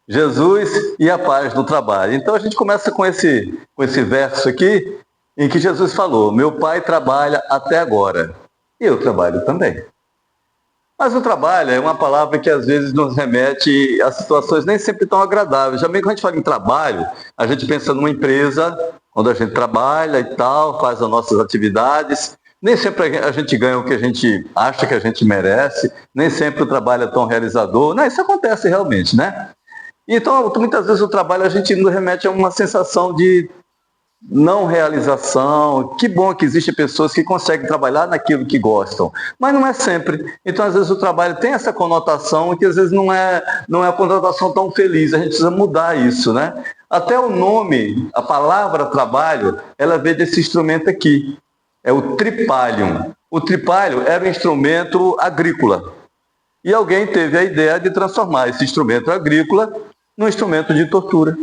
Jesus e a paz no trabalho. Então a gente começa com esse verso aqui, em que Jesus falou: meu Pai trabalha até agora, e eu trabalho também. Mas o trabalho é uma palavra que às vezes nos remete a situações nem sempre tão agradáveis. Já mesmo quando a gente fala em trabalho, a gente pensa numa empresa onde a gente trabalha e tal, faz as nossas atividades. Nem sempre a gente ganha o que a gente acha que a gente merece, nem sempre o trabalho é tão realizador. Não, isso acontece realmente, né? Então, muitas vezes o trabalho a gente nos remete a uma sensação de não realização. Que bom que existem pessoas que conseguem trabalhar naquilo que gostam, mas não é sempre. Então, às vezes o trabalho tem essa conotação que às vezes não é uma conotação tão feliz. A gente precisa mudar isso, né? Até o nome, a palavra trabalho, ela veio desse instrumento aqui, é o tripalium. O tripalho era um instrumento agrícola. E alguém teve a ideia de transformar esse instrumento agrícola num instrumento de tortura.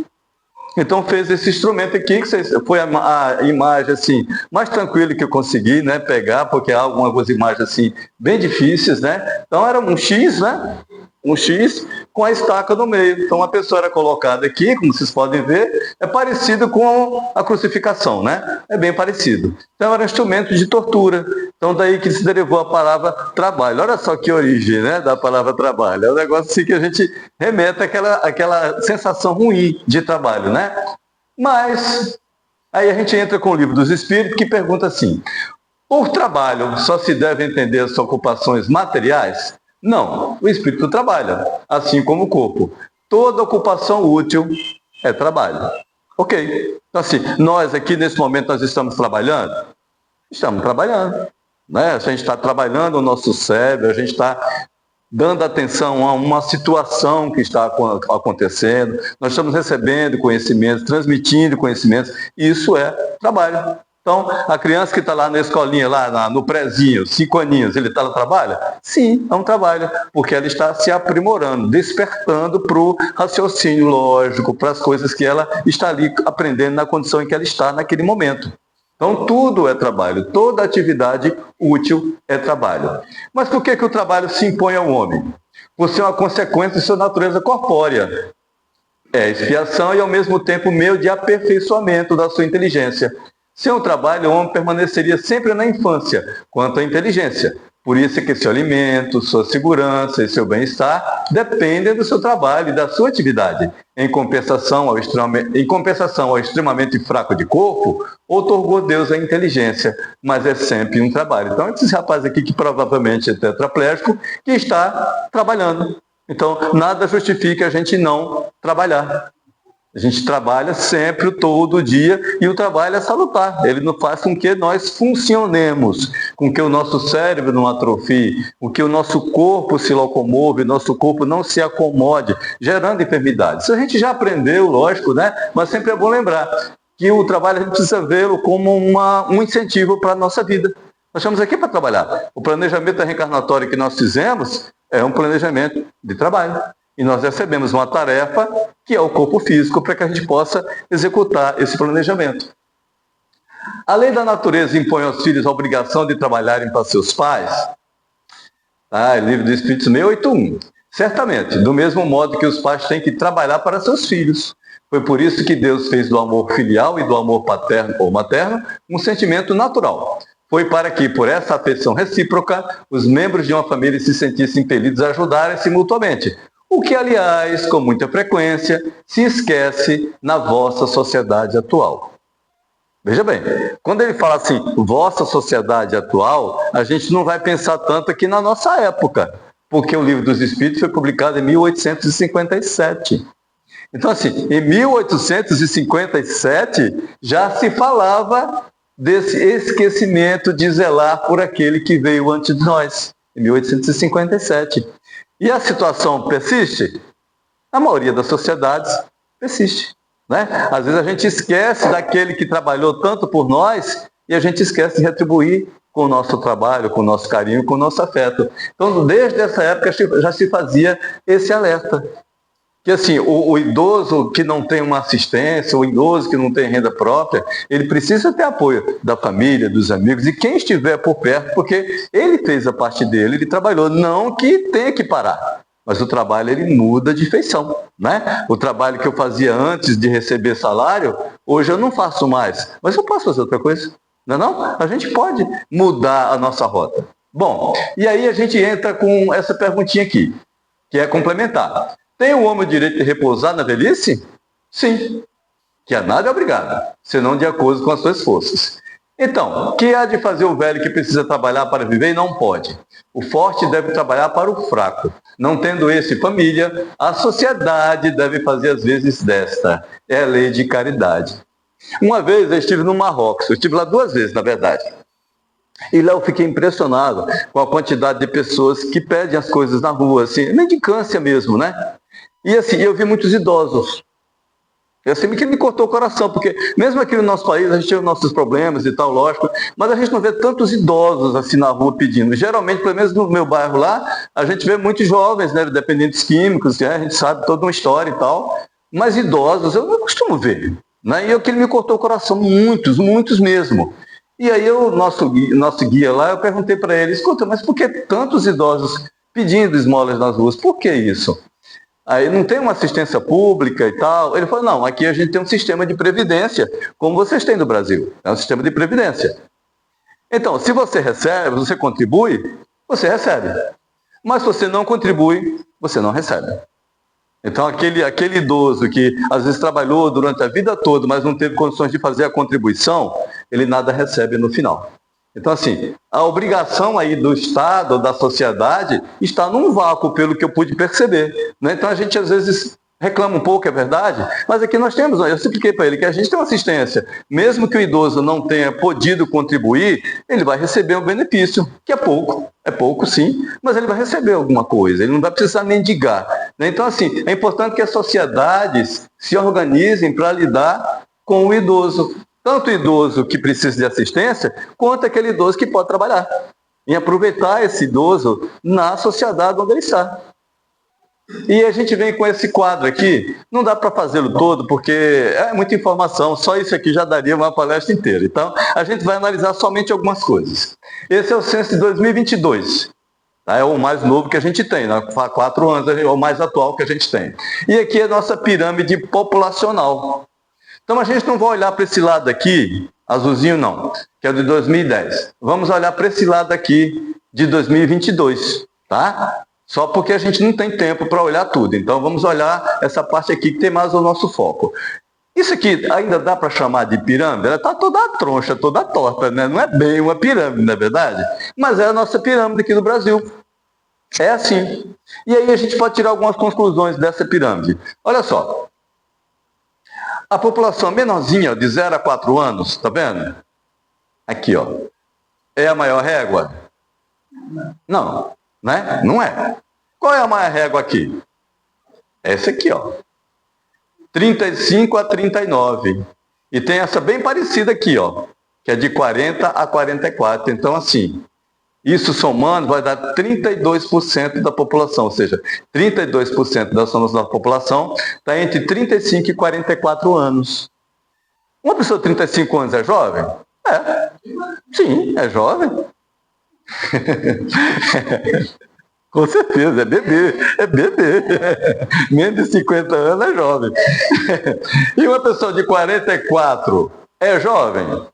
Então fez esse instrumento aqui, que foi a imagem assim, mais tranquila que eu consegui, né, pegar, porque há algumas imagens assim, bem difíceis, né? Então era um X, né? Um X com a estaca no meio. Então a pessoa era colocada aqui, como vocês podem ver, é parecido com a crucificação, né? É bem parecido. Então era um instrumento de tortura. Então daí que se derivou a palavra trabalho. Olha só que origem, né, da palavra trabalho. É um negócio assim que a gente remete àquela sensação ruim de trabalho, né? Mas aí a gente entra com o Livro dos Espíritos, que pergunta assim: por trabalho só se deve entender as ocupações materiais? Não, o espírito trabalha, assim como o corpo. Toda ocupação útil é trabalho. Ok. Então assim, nós aqui nesse momento nós estamos trabalhando? Estamos trabalhando. Né? A gente está trabalhando o nosso cérebro, a gente está dando atenção a uma situação que está acontecendo, nós estamos recebendo conhecimentos, transmitindo conhecimentos, e isso é trabalho. Então, a criança que está lá na escolinha, lá no prézinho, 5 aninhos, ele está no trabalho? Sim, é um trabalho, porque ela está se aprimorando, despertando para o raciocínio lógico, para as coisas que ela está ali aprendendo na condição em que ela está naquele momento. Então, tudo é trabalho, toda atividade útil é trabalho. Mas por que o trabalho se impõe ao homem? Por ser uma consequência de sua natureza corpórea. É expiação e, ao mesmo tempo, meio de aperfeiçoamento da sua inteligência. Sem o trabalho, o homem permaneceria sempre na infância, quanto à inteligência. Por isso é que seu alimento, sua segurança e seu bem-estar dependem do seu trabalho e da sua atividade. Em compensação ao extremamente fraco de corpo, outorgou Deus a inteligência, mas é sempre um trabalho. Então, esse rapaz aqui, que provavelmente é tetraplégico, que está trabalhando. Então, nada justifica a gente não trabalhar. A gente trabalha sempre, todo dia, e o trabalho é salutar. Ele não faz com que nós funcionemos, com que o nosso cérebro não atrofie, com que o nosso corpo se locomove, o nosso corpo não se acomode, gerando enfermidades. Isso a gente já aprendeu, lógico, né? Mas sempre é bom lembrar que o trabalho a gente precisa vê-lo como um incentivo para a nossa vida. Nós estamos aqui para trabalhar. O planejamento reencarnatório que nós fizemos é um planejamento de trabalho. E nós recebemos uma tarefa, que é o corpo físico, para que a gente possa executar esse planejamento. A lei da natureza impõe aos filhos a obrigação de trabalharem para seus pais? Livro dos Espíritos 681. Certamente, do mesmo modo que os pais têm que trabalhar para seus filhos. Foi por isso que Deus fez do amor filial e do amor paterno ou materno um sentimento natural. Foi para que, por essa afeição recíproca, os membros de uma família se sentissem impelidos a ajudarem-se mutuamente. O que, aliás, com muita frequência, se esquece na vossa sociedade atual. Veja bem, quando ele fala assim, vossa sociedade atual, a gente não vai pensar tanto aqui na nossa época, porque o Livro dos Espíritos foi publicado em 1857. Então, assim, em 1857 já se falava desse esquecimento de zelar por aquele que veio antes de nós, em 1857. E a situação persiste? A maioria das sociedades persiste. Né? Às vezes a gente esquece daquele que trabalhou tanto por nós e a gente esquece de retribuir com o nosso trabalho, com o nosso carinho, com o nosso afeto. Então, desde essa época já se fazia esse alerta. Que assim, o idoso que não tem uma assistência, o idoso que não tem renda própria, ele precisa ter apoio da família, dos amigos e quem estiver por perto, porque ele fez a parte dele, ele trabalhou, não que tenha que parar. mas o trabalho ele muda de feição, né? O trabalho que eu fazia antes de receber salário, hoje eu não faço mais, mas eu posso fazer outra coisa, não é não? A gente pode mudar a nossa rota. Bom, e aí a gente entra com essa perguntinha aqui, que é complementar. Tem o homem o direito de repousar na velhice? Sim, que a nada é obrigado, senão de acordo com as suas forças. Então, que há de fazer o velho que precisa trabalhar para viver e não pode? O forte deve trabalhar para o fraco. Não tendo esse família, a sociedade deve fazer as vezes desta. É a lei de caridade. Uma vez eu estive no Marrocos, eu estive lá 2 vezes, na verdade. E lá eu fiquei impressionado com a quantidade de pessoas que pedem as coisas na rua, assim, mendicância mesmo, né? E assim, eu vi muitos idosos. E assim que me cortou o coração, porque mesmo aqui no nosso país a gente tem os nossos problemas e tal, lógico, mas a gente não vê tantos idosos assim na rua pedindo. Geralmente, pelo menos no meu bairro lá, a gente vê muitos jovens, né, dependentes químicos, né, a gente sabe toda uma história e tal, mas idosos eu não costumo ver. Né? E aquilo me cortou o coração, muitos mesmo. E aí o nosso guia lá, eu perguntei para ele, escuta, mas por que tantos idosos pedindo esmolas nas ruas? Por que isso? Aí não tem uma assistência pública e tal. Ele falou, não, aqui a gente tem um sistema de previdência, como vocês têm no Brasil. É um sistema de previdência. Então, se você recebe, você contribui, você recebe. Mas se você não contribui, você não recebe. Então, aquele idoso que às vezes trabalhou durante a vida toda, mas não teve condições de fazer a contribuição, ele nada recebe no final. Então, assim, a obrigação aí do Estado, da sociedade, está num vácuo, pelo que eu pude perceber. Né? Então, a gente às vezes reclama um pouco, é verdade, mas aqui nós temos, eu expliquei para ele que a gente tem uma assistência. Mesmo que o idoso não tenha podido contribuir, ele vai receber um benefício, que é pouco sim, mas ele vai receber alguma coisa, ele não vai precisar mendigar. Né? Então, assim, é importante que as sociedades se organizem para lidar com o idoso. Tanto o idoso que precisa de assistência, quanto aquele idoso que pode trabalhar. Em aproveitar esse idoso na sociedade onde ele está. E a gente vem com esse quadro aqui, não dá para fazê-lo todo, porque é muita informação, só isso aqui já daria uma palestra inteira. Então, a gente vai analisar somente algumas coisas. Esse é o censo de 2022. Tá? É o mais novo que a gente tem, né? Há 4 anos, é o mais atual que a gente tem. E aqui é a nossa pirâmide populacional. Então, a gente não vai olhar para esse lado aqui, azulzinho não, que é de 2010. Vamos olhar para esse lado aqui de 2022, tá? Só porque a gente não tem tempo para olhar tudo. Então, vamos olhar essa parte aqui que tem mais o nosso foco. Isso aqui ainda dá para chamar de pirâmide? Ela está toda troncha, toda torta, né? Não é bem uma pirâmide, não é verdade? Mas é a nossa pirâmide aqui no Brasil. É assim. E aí a gente pode tirar algumas conclusões dessa pirâmide. Olha só. A população menorzinha, de 0 a 4 anos, tá vendo? Aqui, ó. É a maior régua? Não, né? Não é. Qual é a maior régua aqui? Essa aqui, ó. 35 a 39. E tem essa bem parecida aqui, ó, que é de 40 a 44. Então, assim, isso somando vai dar 32% da população, ou seja, 32% da nossa população está entre 35 e 44 anos. Uma pessoa de 35 anos é jovem? É. Sim, é jovem. Com certeza, é bebê, Menos de 50 anos é jovem. E uma pessoa de 44 é jovem?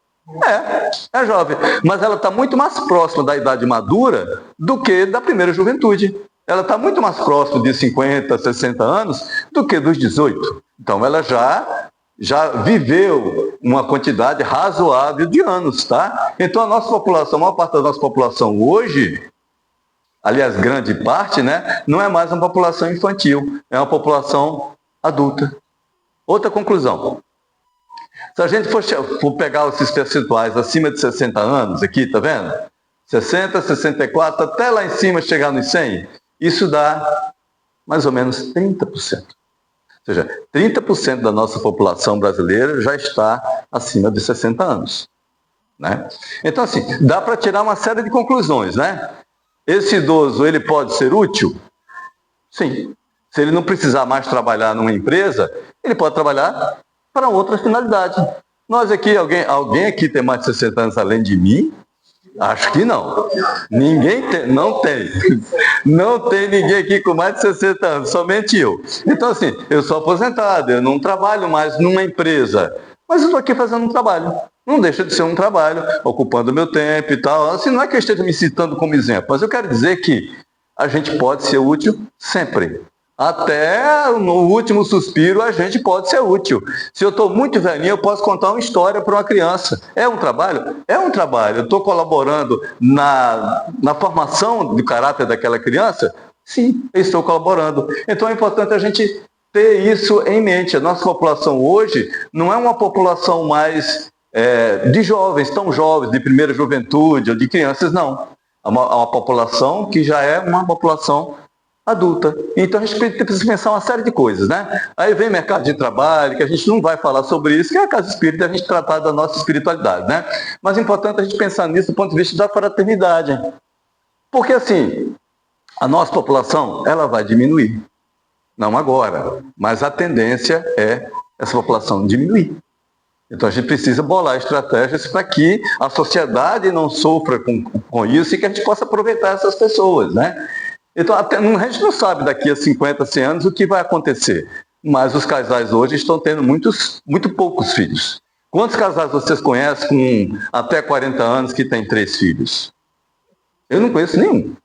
É jovem, mas ela está muito mais próxima da idade madura do que da primeira juventude. Ela está muito mais próxima de 50, 60 anos do que dos 18. Então, ela já viveu uma quantidade razoável de anos, tá? Então, a nossa população, a maior parte da nossa população hoje, aliás, grande parte, né, não é mais uma população infantil, é uma população adulta. Outra conclusão. Se a gente for pegar esses percentuais acima de 60 anos, aqui, tá vendo? 60, 64, até lá em cima chegar nos 100, isso dá mais ou menos 30%. Ou seja, 30% da nossa população brasileira já está acima de 60 anos. Né? Então, assim, dá para tirar uma série de conclusões, né? Esse idoso, ele pode ser útil? Sim. Se ele não precisar mais trabalhar numa empresa, ele pode trabalhar para outra finalidade. Nós aqui, alguém aqui tem mais de 60 anos além de mim? Acho que não. Ninguém tem, não tem. Não tem ninguém aqui com mais de 60 anos, somente eu. Então, assim, eu sou aposentado, eu não trabalho mais numa empresa, mas eu estou aqui fazendo um trabalho. Não deixa de ser um trabalho, ocupando meu tempo e tal. Assim, não é que eu esteja me citando como exemplo, mas eu quero dizer que a gente pode ser útil sempre. Até no último suspiro a gente pode ser útil. Se eu estou muito velhinho, eu posso contar uma história para uma criança. É um trabalho? É um trabalho. Eu estou colaborando na formação do caráter daquela criança? Sim, eu estou colaborando. Então é importante a gente ter isso em mente. A nossa população hoje não é uma população mais de jovens, tão jovens, de primeira juventude ou de crianças, não. É uma população que já é uma população adulta. Então a gente precisa pensar uma série de coisas, né? Aí vem mercado de trabalho, que a gente não vai falar sobre isso, que é a casa espírita, a gente tratar da nossa espiritualidade, né? Mas é importante a gente pensar nisso do ponto de vista da fraternidade. Porque assim, a nossa população, ela vai diminuir. Não agora, mas a tendência é essa população diminuir. Então a gente precisa bolar estratégias para que a sociedade não sofra com isso e que a gente possa aproveitar essas pessoas, né? Então a gente não sabe daqui a 50, 100 anos o que vai acontecer, mas os casais hoje estão tendo muito poucos filhos. Quantos casais vocês conhecem com até 40 anos que têm 3 filhos? Eu não conheço nenhum.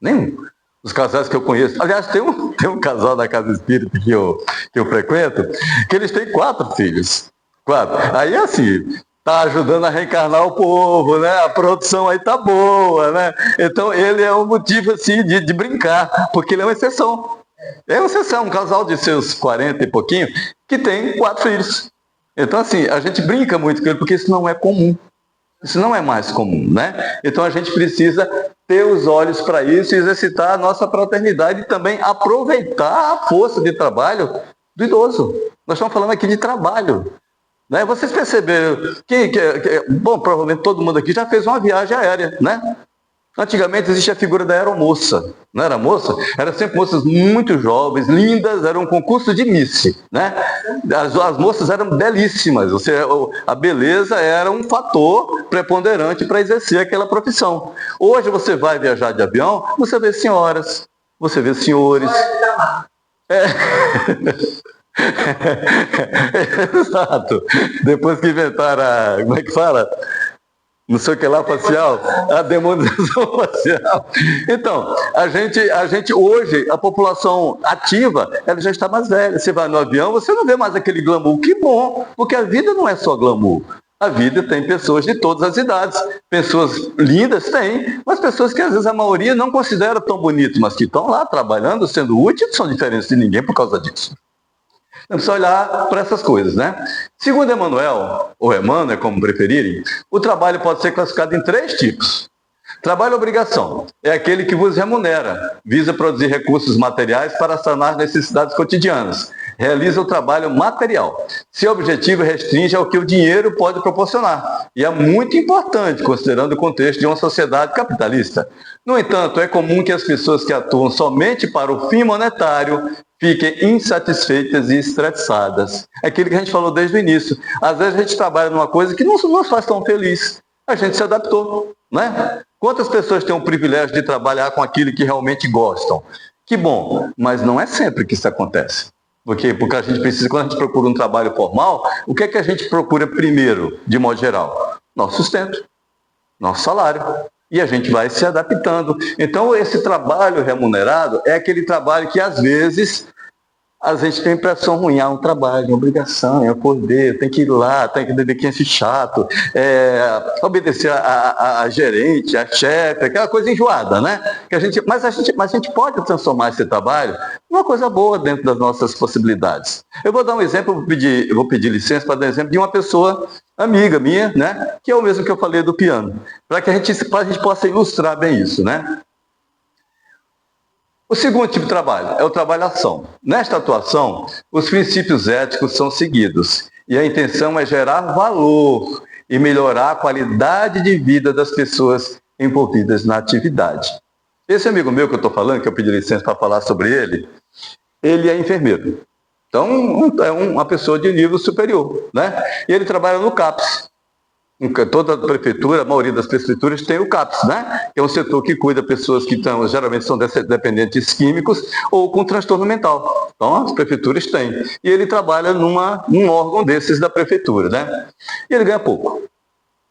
Nenhum. Os casais que eu conheço. Aliás, tem um casal da Casa Espírita que eu frequento, que eles têm 4 filhos. 4. Aí, assim, tá ajudando a reencarnar o povo, né? A produção aí tá boa, né? Então, ele é um motivo, assim, de brincar, porque ele é uma exceção. É uma exceção, um casal de seus 40 e pouquinho, que tem 4 filhos. Então, assim, a gente brinca muito com ele, porque isso não é comum. Isso não é mais comum, né? Então, a gente precisa ter os olhos para isso e exercitar a nossa fraternidade e também aproveitar a força de trabalho do idoso. Nós estamos falando aqui de trabalho. Né? Vocês perceberam bom, provavelmente todo mundo aqui já fez uma viagem aérea, né? Antigamente existia a figura da aeromoça, não era moça? Eram sempre moças muito jovens, lindas, era um concurso de Miss, né? As moças eram belíssimas, ou seja, a beleza era um fator preponderante para exercer aquela profissão. Hoje você vai viajar de avião, você vê senhoras, você vê senhores. Exato. Depois que inventaram como é que fala? Não sei o que lá, facial, a demonização facial. Então, a gente hoje, a população ativa, ela já está mais velha. Você vai no avião, você não vê mais aquele glamour. Que bom, porque a vida não é só glamour. A vida tem pessoas de todas as idades. Pessoas lindas tem, mas pessoas que às vezes a maioria não considera tão bonitas, mas que estão lá trabalhando, sendo úteis, não são diferentes de ninguém por causa disso. Então, precisa olhar para essas coisas, né? Segundo Emmanuel, ou Emmanuel, como preferirem, o trabalho pode ser classificado em 3 tipos. Trabalho-obrigação é aquele que vos remunera, visa produzir recursos materiais para sanar necessidades cotidianas. Realiza o trabalho material. Seu objetivo restringe ao que o dinheiro pode proporcionar. E é muito importante, considerando o contexto de uma sociedade capitalista. No entanto, é comum que as pessoas que atuam somente para o fim monetário fiquem insatisfeitas e estressadas. É aquilo que a gente falou desde o início. Às vezes a gente trabalha numa coisa que não nos faz tão feliz. A gente se adaptou, né? Quantas pessoas têm o privilégio de trabalhar com aquilo que realmente gostam? Que bom, mas não é sempre que isso acontece. Porque a gente precisa, quando a gente procura um trabalho formal, o que é que a gente procura primeiro, de modo geral? Nosso sustento, nosso salário. E a gente vai se adaptando. Então, esse trabalho remunerado é aquele trabalho que, às vezes, a gente tem a impressão ruim, um trabalho, uma obrigação, eu acordei, eu tenho que ir lá, tenho que entender quem é esse chato, obedecer a gerente, a chefe, aquela coisa enjoada, né? Mas a gente pode transformar esse trabalho numa coisa boa dentro das nossas possibilidades. Eu vou dar um exemplo, eu vou pedir licença para dar um exemplo de uma pessoa amiga minha, né? Que é o mesmo que eu falei do piano, para que a gente possa ilustrar bem isso, né? O segundo tipo de trabalho é o trabalho-ação. Nesta atuação, os princípios éticos são seguidos e a intenção é gerar valor e melhorar a qualidade de vida das pessoas envolvidas na atividade. Esse amigo meu que eu estou falando, que eu pedi licença para falar sobre ele é enfermeiro. Então, é uma pessoa de nível superior, né? E ele trabalha no CAPS. Toda a prefeitura, a maioria das prefeituras tem o CAPS, né? Que é um setor que cuida de pessoas que geralmente são dependentes químicos ou com transtorno mental. Então, as prefeituras têm. E ele trabalha num órgão desses da prefeitura, né? E ele ganha pouco.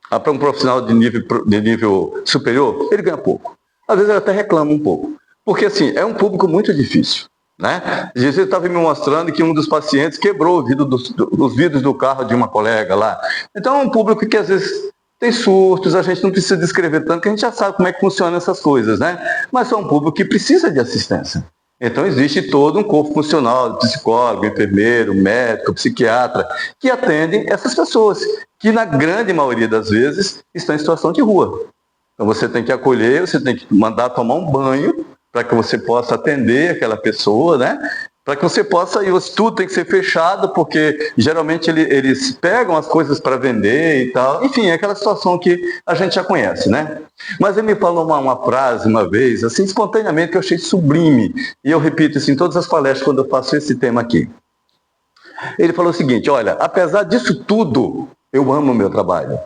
Para um profissional de nível superior, ele ganha pouco. Às vezes ele até reclama um pouco. Porque, assim, é um público muito difícil. Né? Jesus estava me mostrando que um dos pacientes quebrou os vidros do carro de uma colega lá. Então é um público que às vezes tem surtos, a gente não precisa descrever tanto, que a gente já sabe como é que funcionam essas coisas, né? Mas é um público que precisa de assistência. Então existe todo um corpo funcional, psicólogo, enfermeiro, médico, psiquiatra, que atendem essas pessoas, que na grande maioria das vezes estão em situação de rua. Então você tem que acolher, você tem que mandar tomar um banho, para que você possa atender aquela pessoa, né? Para que você possa, e tudo tem que ser fechado, porque geralmente eles pegam as coisas para vender e tal. Enfim, é aquela situação que a gente já conhece, né? Mas ele me falou uma frase uma vez, assim, espontaneamente, que eu achei sublime. E eu repito isso em todas as palestras quando eu faço esse tema aqui. Ele falou o seguinte: olha, apesar disso tudo, eu amo o meu trabalho,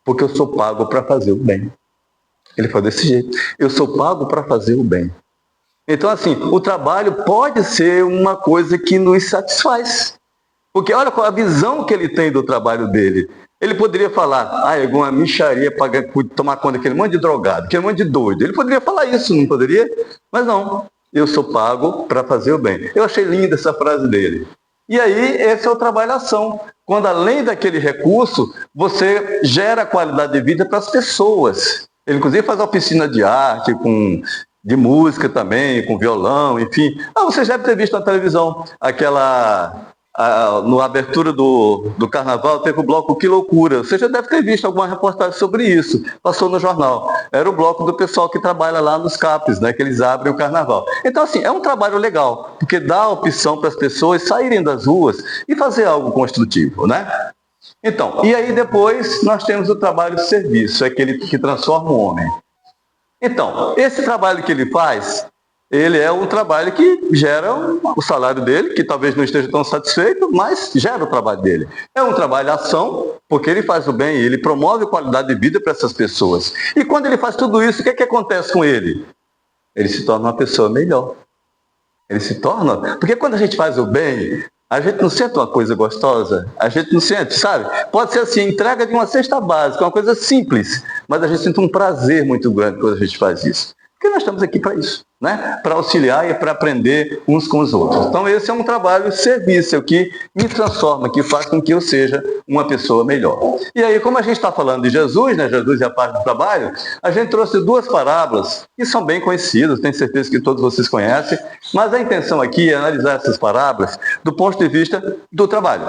porque eu sou pago para fazer o bem. Ele falou desse jeito: eu sou pago para fazer o bem. Então, assim, o trabalho pode ser uma coisa que nos satisfaz. Porque olha qual a visão que ele tem do trabalho dele. Ele poderia falar, é uma mixaria para tomar conta daquele monte de drogado, aquele monte de doido. Ele poderia falar isso, não poderia? Mas não, eu sou pago para fazer o bem. Eu achei linda essa frase dele. E aí, esse é o trabalho-ação. Quando além daquele recurso, você gera qualidade de vida para as pessoas. Ele, inclusive, faz oficina de arte, de música também, com violão, enfim. Você já deve ter visto na televisão na abertura do carnaval, teve o bloco Que Loucura. Você já deve ter visto alguma reportagem sobre isso, passou no jornal. Era o bloco do pessoal que trabalha lá nos CAPs, né, que eles abrem o carnaval. Então, assim, é um trabalho legal, porque dá a opção para as pessoas saírem das ruas e fazer algo construtivo, né? Então, e aí depois nós temos o trabalho de serviço, é aquele que transforma o homem. Então, esse trabalho que ele faz, ele é um trabalho que gera o salário dele, que talvez não esteja tão satisfeito, mas gera o trabalho dele. É um trabalho de ação, porque ele faz o bem, ele promove qualidade de vida para essas pessoas. E quando ele faz tudo isso, o que acontece com ele? Ele se torna uma pessoa melhor. Ele se torna... Porque quando a gente faz o bem, a gente não sente uma coisa gostosa, a gente não sente, sabe? Pode ser assim, entrega de uma cesta básica, uma coisa simples, mas a gente sente um prazer muito grande quando a gente faz isso. Porque nós estamos aqui para isso, né? Para auxiliar e para aprender uns com os outros. Então esse é um trabalho de serviço, que me transforma, que faz com que eu seja uma pessoa melhor. E aí, como a gente está falando de Jesus, né? Jesus é a parte do trabalho, a gente trouxe duas parábolas, que são bem conhecidas, tenho certeza que todos vocês conhecem, mas a intenção aqui é analisar essas parábolas do ponto de vista do trabalho.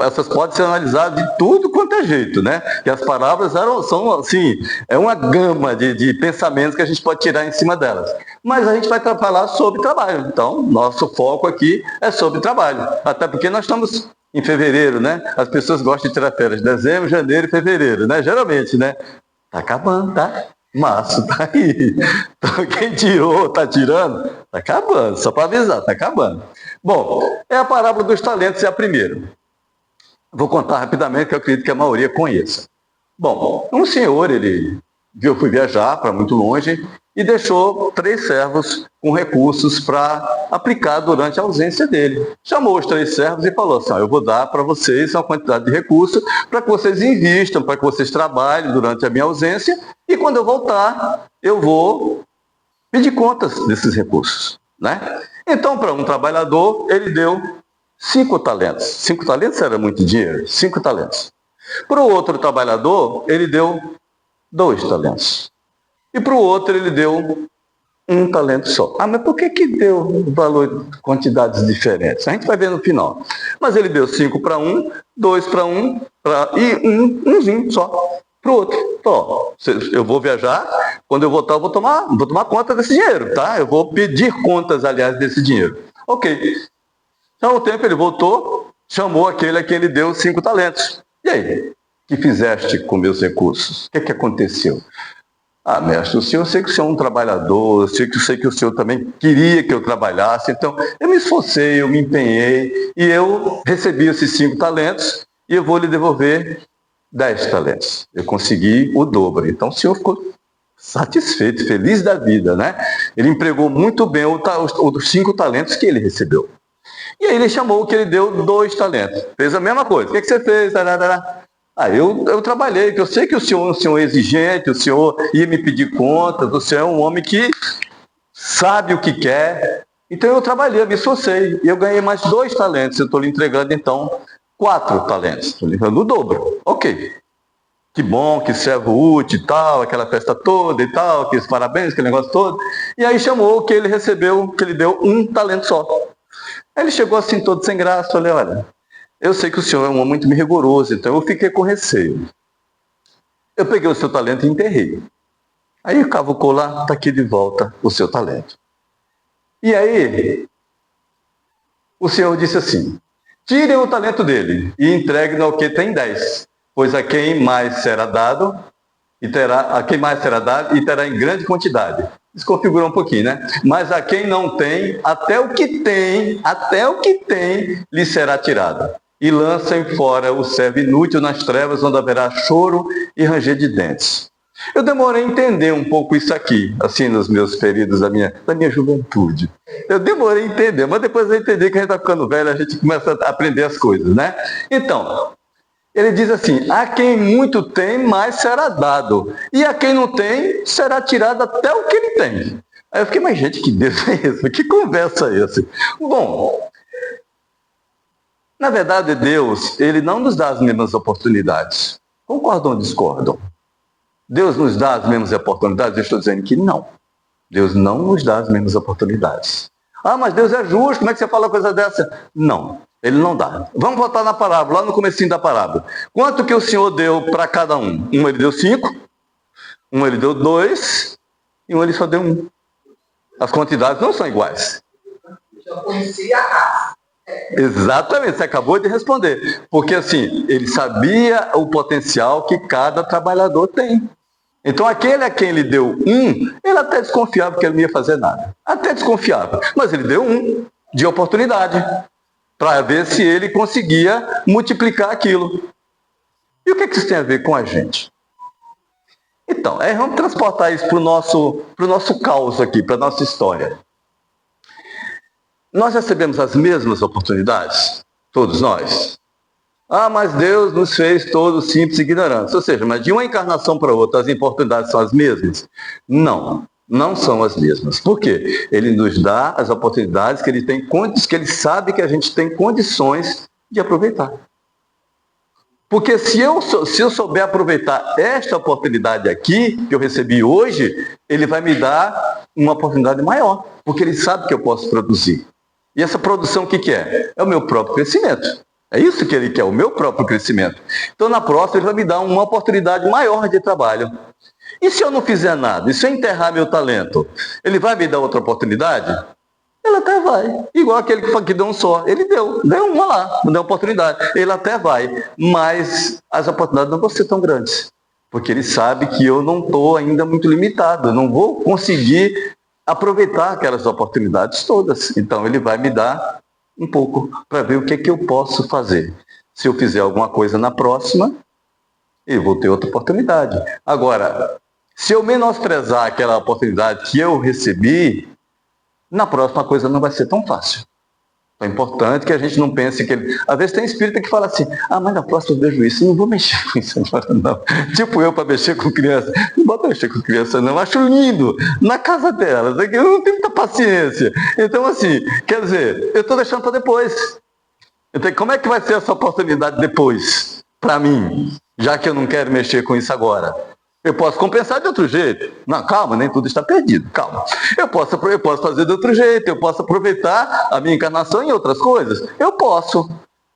Essas podem ser analisadas de tudo quanto é jeito, né? E as parábolas são, assim, é uma gama de pensamentos que a gente pode tirar em cima delas. Mas a gente vai falar sobre trabalho. Então, nosso foco aqui é sobre trabalho. Até porque nós estamos em fevereiro, né? As pessoas gostam de tirar férias. Dezembro, janeiro e fevereiro, né? Geralmente, né? Tá acabando, tá? Março tá aí. Então, quem tirou, tá tirando, tá acabando. Só para avisar, tá acabando. Bom, é a parábola dos talentos, é a primeira. Vou contar rapidamente, que eu acredito que a maioria conheça. Bom, um senhor, ele foi viajar para muito longe e deixou 3 servos com recursos para aplicar durante a ausência dele. Chamou os 3 servos e falou assim: eu vou dar para vocês uma quantidade de recursos para que vocês invistam, para que vocês trabalhem durante a minha ausência, e quando eu voltar, eu vou pedir contas desses recursos, né? Então, para um trabalhador, ele deu 5 talentos. 5 talentos era muito dinheiro? 5 talentos. Para o outro trabalhador, ele deu 2 talentos. E para o outro, ele deu 1 talento só. Mas por que deu valor, quantidades diferentes? A gente vai ver no final. Mas ele deu 5 para um, 2 para um, e umzinho só para o outro. Ó, eu vou viajar, quando eu voltar, eu vou tomar conta desse dinheiro, tá? Eu vou pedir contas, aliás, desse dinheiro. Ok. Então, o tempo ele voltou, chamou aquele a quem ele deu 5 talentos. E aí? O que fizeste com meus recursos? O que aconteceu? Mestre, eu sei que o senhor é um trabalhador, eu sei que o senhor também queria que eu trabalhasse, então eu me esforcei, eu me empenhei, e eu recebi esses 5 talentos, e eu vou lhe devolver 10 talentos. Eu consegui o dobro. Então o senhor ficou satisfeito, feliz da vida, né? Ele empregou muito bem os 5 talentos que ele recebeu. E aí ele chamou o que ele deu 2 talentos. Fez a mesma coisa. O que você fez? Eu trabalhei, porque eu sei que o senhor é exigente, o senhor ia me pedir contas, o senhor é um homem que sabe o que quer. Então eu trabalhei, eu me esforcei. E eu ganhei mais 2 talentos. Eu estou lhe entregando, então, 4 talentos. Estou lhe entregando o dobro. Ok. Que bom, que servo útil e tal, aquela festa toda e tal, aqueles parabéns, aquele negócio todo. E aí chamou o que ele recebeu, que ele deu 1 talento só. Aí ele chegou assim todo sem graça, falei, olha, eu sei que o senhor é um homem muito rigoroso, então eu fiquei com receio. Eu peguei o seu talento e enterrei. Aí cavucou lá, está aqui de volta o seu talento. E aí, o senhor disse assim, tirem o talento dele e entreguem ao que tem 10, pois a quem mais será dado, a quem mais será dado e terá em grande quantidade. Desconfigurou um pouquinho, né? Mas a quem não tem, até o que tem, lhe será tirado. E lancem fora o servo inútil nas trevas, onde haverá choro e ranger de dentes. Eu demorei a entender um pouco isso aqui, assim, nos meus períodos da minha juventude. Eu demorei a entender, mas depois eu entendi que a gente está ficando velho, a gente começa a aprender as coisas, né? Então, ele diz assim, a quem muito tem, mais será dado. E a quem não tem, será tirado até o que ele tem. Aí eu fiquei, mas gente, que Deus é esse? Que conversa é essa? Bom, na verdade, Deus, ele não nos dá as mesmas oportunidades. Concordam ou discordam? Deus nos dá as mesmas oportunidades? Eu estou dizendo que não. Deus não nos dá as mesmas oportunidades. Ah, mas Deus é justo, como é que você fala uma coisa dessa? Não, ele não dá. Vamos voltar na parábola, lá no comecinho da parábola. Quanto que o Senhor deu para cada um? Um ele deu 5, um ele deu 2, e um ele só deu 1. As quantidades não são iguais. Eu conhecia a raça. Exatamente, você acabou de responder. Porque assim, ele sabia o potencial que cada trabalhador tem. Então aquele a quem ele deu 1, ele até desconfiava que ele não ia fazer nada. Até desconfiava. Mas ele deu 1 de oportunidade para ver se ele conseguia multiplicar aquilo. E o que isso tem a ver com a gente? Então, vamos transportar isso para o nosso caos aqui, para a nossa história. Nós recebemos as mesmas oportunidades? Todos nós? Ah, mas Deus nos fez todos simples e ignorantes. Ou seja, mas de uma encarnação para outra, as oportunidades são as mesmas? Não, não são as mesmas. Por quê? Ele nos dá as oportunidades que ele sabe que a gente tem condições de aproveitar. Porque se eu souber aproveitar esta oportunidade aqui, que eu recebi hoje, ele vai me dar uma oportunidade maior, porque ele sabe que eu posso produzir. E essa produção o que é? É o meu próprio crescimento. É isso que ele quer, o meu próprio crescimento. Então, na próxima, ele vai me dar uma oportunidade maior de trabalho. E se eu não fizer nada? E se eu enterrar meu talento? Ele vai me dar outra oportunidade? Ele até vai. Igual aquele que deu um só. Ele deu uma lá, não deu oportunidade. Ele até vai. Mas as oportunidades não vão ser tão grandes. Porque ele sabe que eu não estou ainda muito limitado. Eu não vou conseguir aproveitar aquelas oportunidades todas. Então, ele vai me dar um pouco para ver o que eu posso fazer. Se eu fizer alguma coisa na próxima, eu vou ter outra oportunidade. Agora, se eu menosprezar aquela oportunidade que eu recebi, na próxima a coisa não vai ser tão fácil. É importante que a gente não pense que ele... Às vezes tem espírita que fala assim, mas na próxima eu vejo isso, não vou mexer com isso agora não. Tipo eu para mexer com criança. Não bota mexer com criança não, eu acho lindo, na casa delas, eu não tenho muita paciência. Então assim, quer dizer, eu estou deixando para depois. Então, como é que vai ser essa oportunidade depois, para mim, já que eu não quero mexer com isso agora? Eu posso compensar de outro jeito. Não, calma, nem tudo está perdido, calma. Eu posso fazer de outro jeito, eu posso aproveitar a minha encarnação em outras coisas. Eu posso.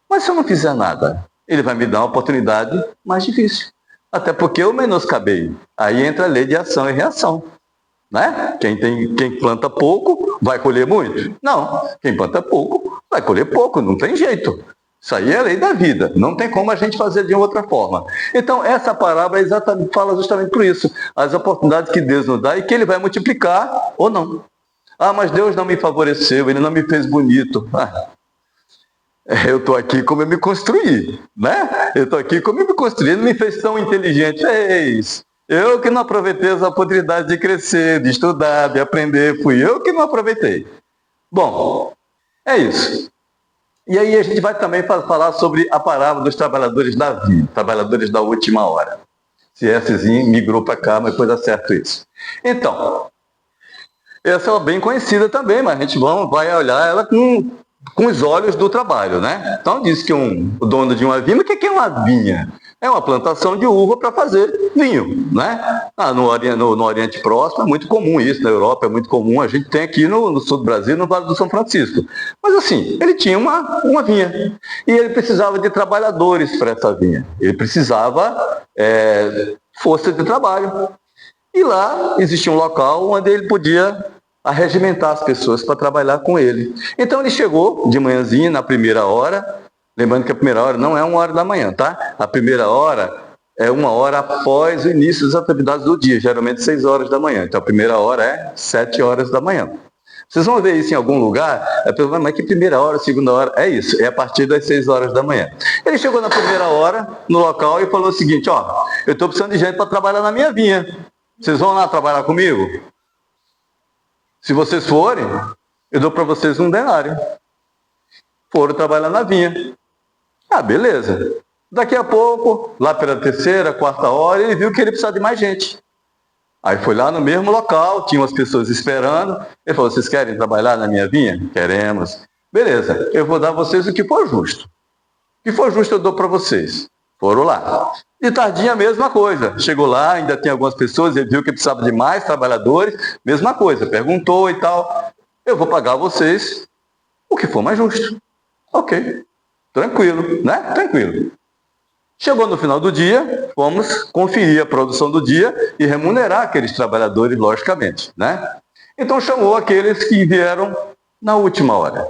Mas se eu não fizer nada, ele vai me dar uma oportunidade mais difícil. Até porque eu menoscabei. Aí entra a lei de ação e reação. Né? Quem planta pouco vai colher muito? Não. Quem planta pouco vai colher pouco, não tem jeito. Isso aí é a lei da vida, não tem como a gente fazer de outra forma. Então, essa parábola fala justamente por isso. As oportunidades que Deus nos dá e que Ele vai multiplicar ou não. Ah, mas Deus não me favoreceu, Ele não me fez bonito. Eu estou aqui como eu me construí, né? Eu estou aqui como eu me construí, não me fez tão inteligente. Fez. Eu que não aproveitei as oportunidades de crescer, de estudar, de aprender, fui eu que não aproveitei. Bom, é isso. E aí a gente vai também falar sobre a parábola dos trabalhadores da vida, trabalhadores da última hora. Se essezinho migrou para cá, mas depois acerto isso. Então, essa é bem conhecida também, mas a gente vai olhar ela com os olhos do trabalho, né? Então diz que o dono de uma vinha, o que é uma vinha? É uma plantação de uva para fazer vinho, né? No Oriente Próximo é muito comum isso, na Europa é muito comum, a gente tem aqui no sul do Brasil, no Vale do São Francisco. Mas assim, ele tinha uma vinha e ele precisava de trabalhadores para essa vinha. Ele precisava força de trabalho. E lá existia um local onde ele podia arregimentar as pessoas para trabalhar com ele. Então ele chegou de manhãzinha, na primeira hora, lembrando que a primeira hora não é 1 hora da manhã, tá? A primeira hora é 1 hora após o início das atividades do dia, geralmente 6 horas da manhã. Então a primeira hora é 7 horas da manhã. Vocês vão ver isso em algum lugar, a pessoa vai, mas que primeira hora, segunda hora? É isso, é a partir das 6 horas da manhã. Ele chegou na primeira hora, no local, e falou o seguinte, ó, eu estou precisando de gente para trabalhar na minha vinha. Vocês vão lá trabalhar comigo? Se vocês forem, eu dou para vocês 1 denário. Foram trabalhar na vinha. Ah, beleza. Daqui a pouco, lá pela terceira, quarta hora, ele viu que ele precisava de mais gente. Aí foi lá no mesmo local, tinha umas pessoas esperando. Ele falou, vocês querem trabalhar na minha vinha? Queremos. Beleza, eu vou dar a vocês o que for justo. O que for justo eu dou para vocês. Foram lá. De tardinha, a mesma coisa. Chegou lá, ainda tem algumas pessoas, ele viu que precisava de mais trabalhadores, mesma coisa, perguntou e tal. Eu vou pagar vocês o que for mais justo. Ok. Tranquilo, né? Tranquilo. Chegou no final do dia, vamos conferir a produção do dia e remunerar aqueles trabalhadores, logicamente, né? Então chamou aqueles que vieram na última hora.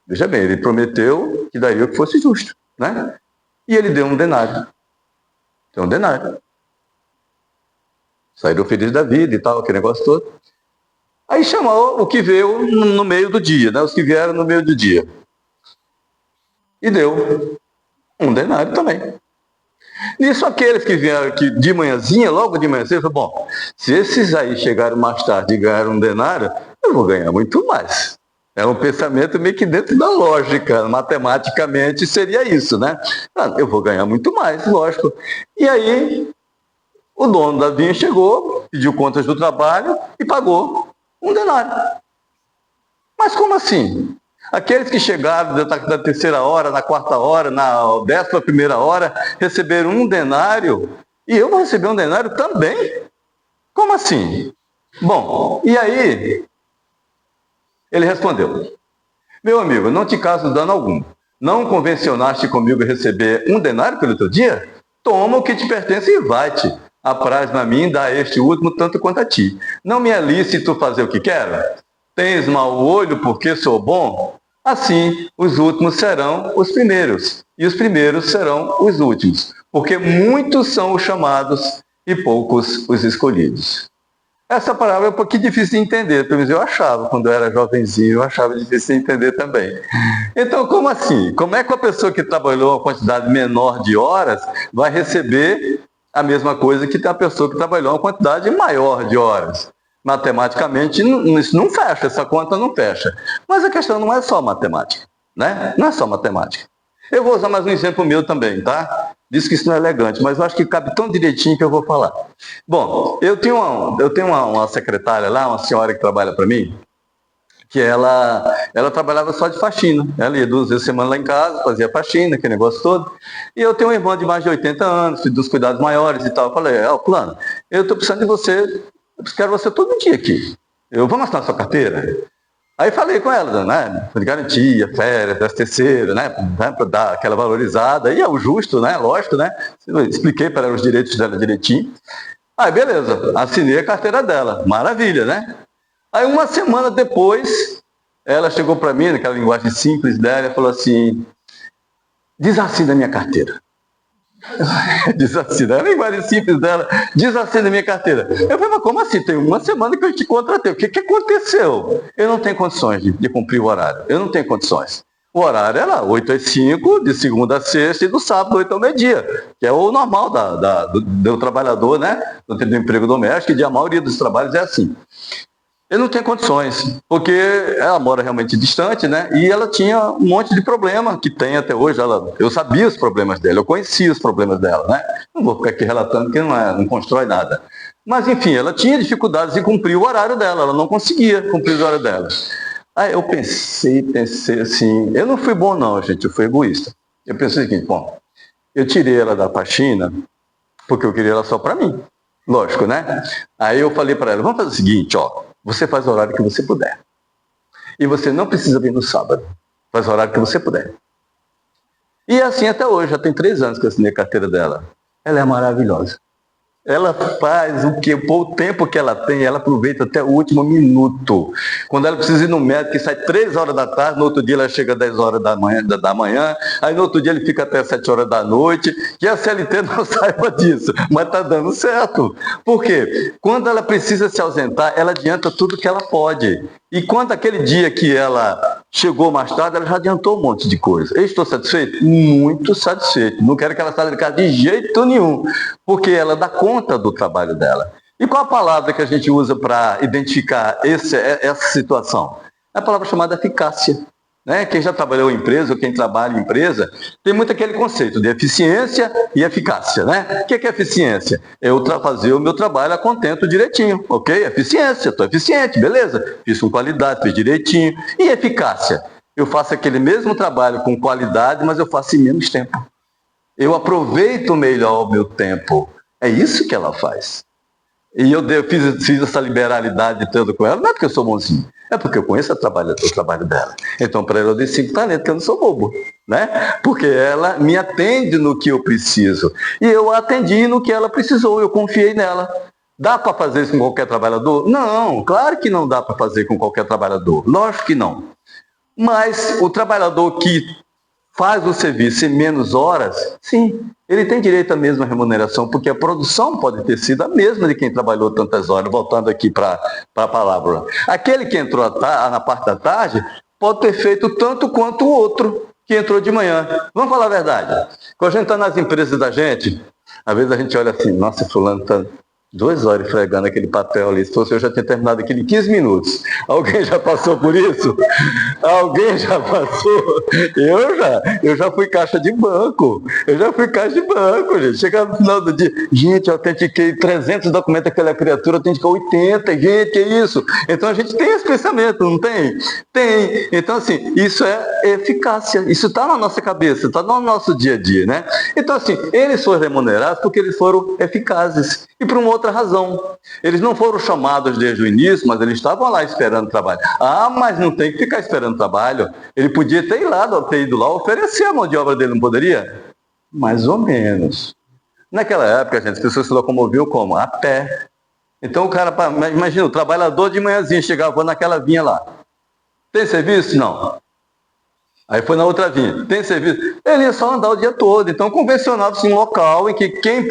Veja bem, ele prometeu que daria o que fosse justo, né? E ele deu 1 denário. Deu 1 denário. Saíram felizes da vida e tal, aquele negócio todo. Aí chamou o que veio no meio do dia, né? Os que vieram no meio do dia. E deu 1 denário também. Nisso, aqueles que vieram aqui de manhãzinha, logo de manhãzinha, falou, bom, se esses aí chegaram mais tarde e ganharam 1 denário, eu vou ganhar muito mais. É um pensamento meio que dentro da lógica, matematicamente seria isso, né? Eu vou ganhar muito mais, lógico. E aí, o dono da vinha chegou, pediu contas do trabalho e pagou 1 denário. Mas como assim? Aqueles que chegaram da terceira hora, na quarta hora, na 11ª hora, receberam 1 denário e eu vou receber 1 denário também? Como assim? Bom, e aí ele respondeu, meu amigo, não te caso dano algum. Não convencionaste comigo receber 1 denário pelo teu dia? Toma o que te pertence e vai-te. Apraz-me a mim, dá a este último tanto quanto a ti. Não me é lícito fazer o que quero? Tens mau olho porque sou bom? Assim, os últimos serão os primeiros, e os primeiros serão os últimos, porque muitos são os chamados e poucos os escolhidos. Essa palavra é um pouquinho difícil de entender, pelo menos eu achava, quando eu era jovenzinho, eu achava difícil de entender também. Então, como assim? Como é que a pessoa que trabalhou uma quantidade menor de horas vai receber a mesma coisa que a pessoa que trabalhou uma quantidade maior de horas? Matematicamente, isso não fecha, essa conta não fecha. Mas a questão não é só matemática, né? Não é só matemática. Eu vou usar mais um exemplo meu também, tá? Diz que isso não é elegante, mas eu acho que cabe tão direitinho que eu vou falar. Bom, eu tenho uma secretária lá, uma senhora que trabalha para mim, que ela trabalhava só de faxina. Ela ia 2 vezes por semana lá em casa, fazia faxina, aquele negócio todo. E eu tenho uma irmã de mais de 80 anos, dos cuidados maiores e tal. Eu falei, fulano, eu estou precisando de você, eu quero você todo dia aqui. Vamos assinar sua carteira? Aí falei com ela, né, de garantia, férias, 13º, né, para dar aquela valorizada, e é o justo, né, lógico, né, expliquei para ela os direitos dela direitinho. Aí beleza, assinei a carteira dela, maravilha, né. Aí 1 semana depois, ela chegou para mim, naquela linguagem simples dela, e falou assim, desassina a minha carteira. Diz assim, né? A linguagem simples dela, diz assim na minha carteira. Eu falei, mas como assim? Tem uma semana que eu te contratei. O que aconteceu? Eu não tenho condições de cumprir o horário. Eu não tenho condições. O horário é lá, 8 às 5, de segunda a sexta, e do sábado, 8 ao meio-dia, que é o normal do trabalhador, né? Do emprego doméstico, e a maioria dos trabalhos é assim. Eu não tenho condições, porque ela mora realmente distante, né? E ela tinha um monte de problema, que tem até hoje. Eu sabia os problemas dela, eu conhecia os problemas dela, né? Não vou ficar aqui relatando, porque não constrói nada. Mas, enfim, ela tinha dificuldades em cumprir o horário dela, ela não conseguia cumprir o horário dela. Aí eu pensei assim, eu não fui bom não, gente, eu fui egoísta. Eu pensei o seguinte, bom, eu tirei ela da faxina, porque eu queria ela só para mim. Lógico, né? Aí eu falei para ela, vamos fazer o seguinte, ó, você faz o horário que você puder. E você não precisa vir no sábado. Faz o horário que você puder. E é assim até hoje, já tem 3 anos que eu assinei a carteira dela. Ela é maravilhosa. Ela faz o tempo que ela tem, ela aproveita até o último minuto. Quando ela precisa ir no médico, que sai 3 horas da tarde, no outro dia ela chega às 10 horas da manhã, aí no outro dia ele fica até 7 horas da noite, que a CLT não saiba disso, mas está dando certo. Por quê? Quando ela precisa se ausentar, ela adianta tudo que ela pode. E quando aquele dia que ela chegou mais tarde, ela já adiantou um monte de coisa. Eu estou satisfeito? Muito satisfeito. Não quero que ela saia de casa de jeito nenhum, porque ela dá conta do trabalho dela. E qual a palavra que a gente usa para identificar essa situação? É a palavra chamada eficácia. Né? Quem já trabalhou em empresa, ou quem trabalha em empresa, tem muito aquele conceito de eficiência e eficácia. Né? O que é eficiência? Eu fazer o meu trabalho a contento direitinho, ok? Eficiência, estou eficiente, beleza. Fiz com qualidade, fiz direitinho. E eficácia? Eu faço aquele mesmo trabalho com qualidade, mas eu faço em menos tempo. Eu aproveito melhor o meu tempo. É isso que ela faz. E eu fiz essa liberalidade toda com ela, não é porque eu sou bonzinho, é porque eu conheço o trabalho dela. Então, para ela, eu dei 5 talentos, que eu não sou bobo, né? Porque ela me atende no que eu preciso. E eu a atendi no que ela precisou, eu confiei nela. Dá para fazer isso com qualquer trabalhador? Não, claro que não dá para fazer com qualquer trabalhador. Lógico que não. Mas o trabalhador que faz o serviço em menos horas, sim, ele tem direito à mesma remuneração, porque a produção pode ter sido a mesma de quem trabalhou tantas horas, voltando aqui para a palavra. Aquele que entrou na parte da tarde pode ter feito tanto quanto o outro que entrou de manhã. Vamos falar a verdade. Quando a gente está nas empresas da gente, às vezes a gente olha assim, nossa, fulano está 2 horas fregando aquele papel ali. Se fosse eu já tinha terminado aquele em 15 minutos. Alguém já passou por isso? Alguém já passou? Eu já fui caixa de banco. Gente. Chegava no final do dia, gente, eu autentiquei 300 documentos daquela criatura, autenticou 80. Gente, que isso? Então a gente tem esse pensamento, não tem? Tem. Então, assim, isso é eficácia. Isso está na nossa cabeça, está no nosso dia a dia, né? Então, assim, eles foram remunerados porque eles foram eficazes. E por uma outra razão. Eles não foram chamados desde o início, mas eles estavam lá esperando trabalho. Ah, mas não tem que ficar esperando trabalho. Ele podia ter ido lá oferecer a mão de obra dele, não poderia? Mais ou menos. Naquela época, gente, as pessoas se locomoviam como? A pé. Então o cara, imagina, o trabalhador de manhãzinha chegava naquela vinha lá. Tem serviço? Não. Aí foi na outra vinha. Tem serviço? Ele ia só andar o dia todo. Então convencionava-se um local em que quem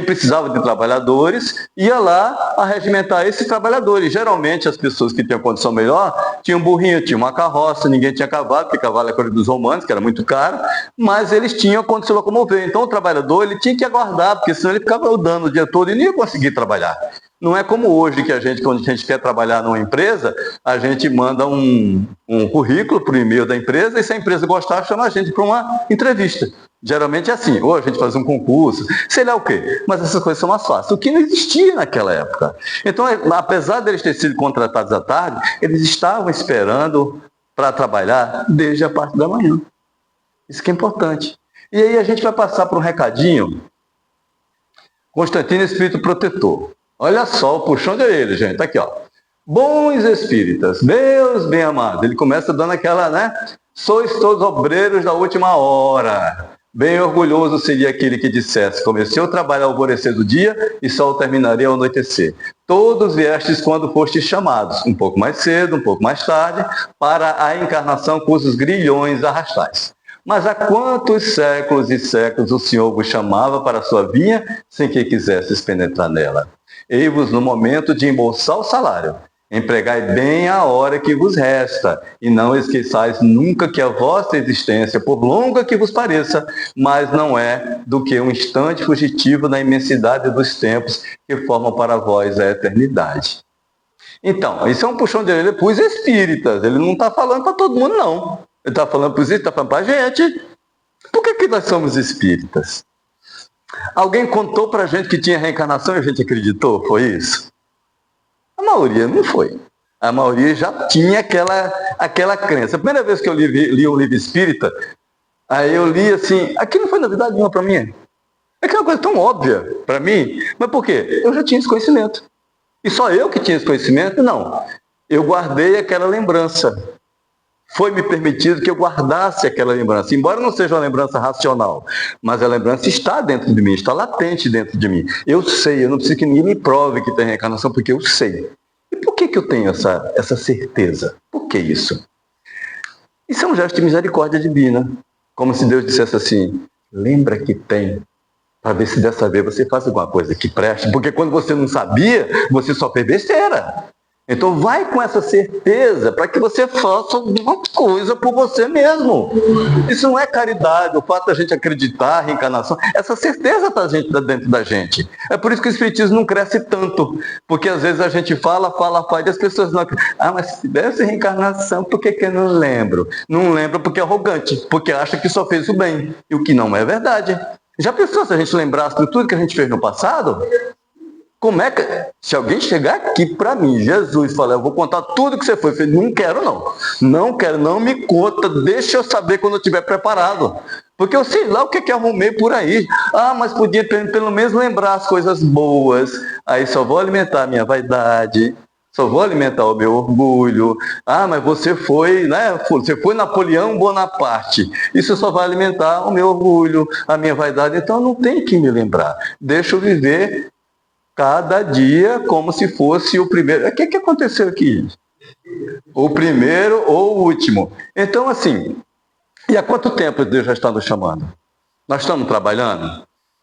precisava de trabalhadores, ia lá arregimentar esses trabalhadores. Geralmente, as pessoas que tinham condição melhor, tinham burrinho, tinham uma carroça, ninguém tinha cavalo, porque cavalo é coisa dos romanos, que era muito caro, mas eles tinham condição de se locomover. Então, o trabalhador, ele tinha que aguardar, porque senão ele ficava andando o dia todo e não ia conseguir trabalhar. Não é como hoje, que quando a gente quer trabalhar numa empresa, a gente manda um currículo para o e-mail da empresa, e se a empresa gostar, chama a gente para uma entrevista. Geralmente é assim, ou a gente faz um concurso, sei lá o quê, mas essas coisas são mais fáceis, o que não existia naquela época. Então, apesar deles terem sido contratados à tarde, eles estavam esperando para trabalhar desde a parte da manhã. Isso que é importante. E aí a gente vai passar por um recadinho. Constantino, espírito protetor. Olha só o puxão de orelha, gente, tá aqui, ó. Bons espíritas, meus bem-amados. Ele começa dando aquela, né? Sois todos obreiros da última hora. Bem orgulhoso seria aquele que dissesse, comecei o trabalho ao alvorecer do dia e só o terminaria ao anoitecer. Todos viestes quando fostes chamados, um pouco mais cedo, um pouco mais tarde, para a encarnação cujos grilhões arrastais. Mas há quantos séculos e séculos o Senhor vos chamava para a sua vinha, sem que quisesses penetrar nela? Ei-vos no momento de embolsar o salário. Empregai bem a hora que vos resta, e não esqueçais nunca que a vossa existência, por longa que vos pareça, mas não é do que um instante fugitivo na imensidade dos tempos que formam para vós a eternidade. Então, isso é um puxão de orelha para os espíritas. Ele não está falando para todo mundo, não. Ele está falando para os espíritas, está falando para a gente. Por que nós somos espíritas? Alguém contou para a gente que tinha reencarnação e a gente acreditou? Foi isso? A maioria não foi. A maioria já tinha aquela crença. A primeira vez que eu li um livro espírita, aí eu li assim, aquilo não foi novidade nenhuma para mim. É uma coisa tão óbvia para mim. Mas por quê? Eu já tinha esse conhecimento. E só eu que tinha esse conhecimento? Não. Eu guardei aquela lembrança. Foi-me permitido que eu guardasse aquela lembrança, embora não seja uma lembrança racional, mas a lembrança está dentro de mim, está latente dentro de mim. Eu sei, eu não preciso que ninguém me prove que tem reencarnação, porque eu sei. E por que eu tenho essa certeza? Por que isso? Isso é um gesto de misericórdia divina, como se Deus dissesse assim, lembra que tem, para ver se dessa vez você faz alguma coisa que preste, porque quando você não sabia, você só fez besteira. Então vai com essa certeza para que você faça alguma coisa por você mesmo. Isso não é caridade, o fato da gente acreditar em reencarnação, essa certeza está dentro da gente. É por isso que o espiritismo não cresce tanto, porque às vezes a gente fala e as pessoas não acreditam. Ah, mas se tivesse reencarnação, por que eu não lembro? Não lembro porque é arrogante, porque acha que só fez o bem, e o que não é verdade. Já pensou se a gente lembrasse de tudo que a gente fez no passado? Como é que, se alguém chegar aqui para mim, Jesus, falar, eu vou contar tudo que você foi, eu falei, não quero não, não quero, não me conta, deixa eu saber quando eu estiver preparado, porque eu sei lá o que arrumei por aí. Ah, mas podia pelo menos lembrar as coisas boas, aí só vou alimentar a minha vaidade, só vou alimentar o meu orgulho. Ah, mas você foi, né? Você foi Napoleão Bonaparte. Isso só vai alimentar o meu orgulho, a minha vaidade. Então não tem que me lembrar. Deixa eu viver cada dia como se fosse o primeiro. O que aconteceu aqui? O primeiro ou o último. Então, assim, e há quanto tempo Deus já está nos chamando? Nós estamos trabalhando?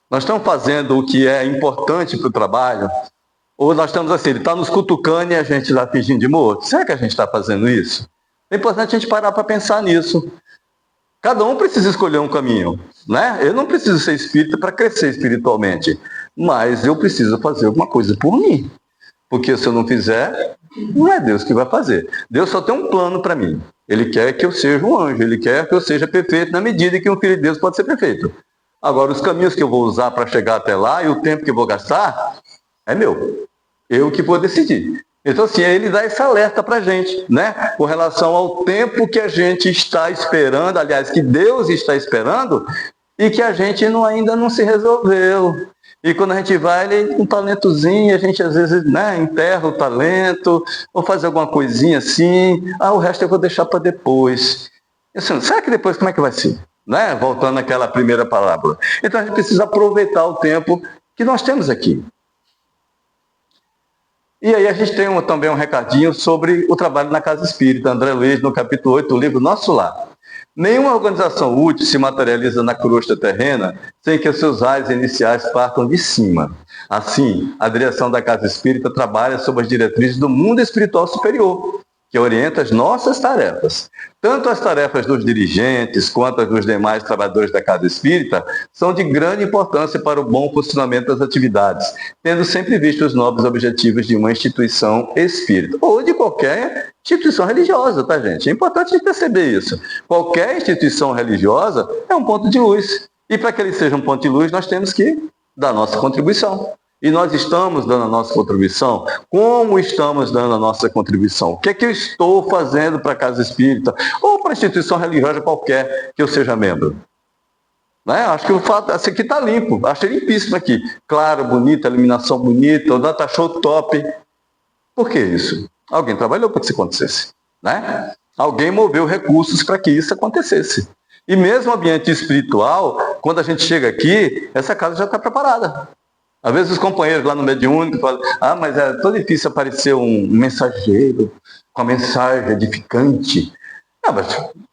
Nós estamos fazendo o que é importante para o trabalho? Ou nós estamos assim, ele está nos cutucando e a gente lá fingindo de morto? Será que a gente está fazendo isso? É importante a gente parar para pensar nisso. Cada um precisa escolher um caminho, né? Eu não preciso ser espírita para crescer espiritualmente, mas eu preciso fazer alguma coisa por mim. Porque se eu não fizer, não é Deus que vai fazer. Deus só tem um plano para mim. Ele quer que eu seja um anjo, ele quer que eu seja perfeito na medida que um filho de Deus pode ser perfeito. Agora, os caminhos que eu vou usar para chegar até lá e o tempo que eu vou gastar, é meu. Eu que vou decidir. Então, assim, ele dá esse alerta para a gente, né? Com relação ao tempo que a gente está esperando, aliás, que Deus está esperando, e que a gente ainda não se resolveu. E quando a gente vai, ele um talentozinho, a gente às vezes, né, enterra o talento, ou faz alguma coisinha assim, o resto eu vou deixar para depois. Assim, será que depois como é que vai ser? Né? Voltando àquela primeira parábola. Então a gente precisa aproveitar o tempo que nós temos aqui. E aí a gente tem também um recadinho sobre o trabalho na Casa Espírita. André Luiz, no capítulo 8 do livro Nosso Lar. Nenhuma organização útil se materializa na crosta terrena sem que os seus raios iniciais partam de cima. Assim, a direção da Casa Espírita trabalha sob as diretrizes do mundo espiritual superior, que orienta as nossas tarefas. Tanto as tarefas dos dirigentes quanto as dos demais trabalhadores da Casa Espírita são de grande importância para o bom funcionamento das atividades, tendo sempre visto os nobres objetivos de uma instituição espírita, ou de qualquer instituição religiosa, tá, gente? É importante a gente perceber isso. Qualquer instituição religiosa é um ponto de luz. E para que ele seja um ponto de luz, nós temos que dar a nossa contribuição. E nós estamos dando a nossa contribuição? Como estamos dando a nossa contribuição? O que é que eu estou fazendo para a Casa Espírita? Ou para a instituição religiosa qualquer que eu seja membro? Né? Acho que o fato, esse aqui está limpo, achei limpíssimo aqui. Claro, bonito, iluminação bonita, o data show top. Por que isso? Alguém trabalhou para que isso acontecesse. Né? Alguém moveu recursos para que isso acontecesse. E mesmo o ambiente espiritual, quando a gente chega aqui, essa casa já está preparada. Às vezes os companheiros lá no mediúnico falam, mas é tão difícil aparecer um mensageiro com a mensagem edificante. Mas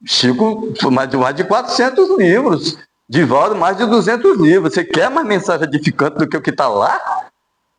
Chico, mais de 400 livros. Divaldo, mais de 200 livros. Você quer mais mensagem edificante do que o que está lá?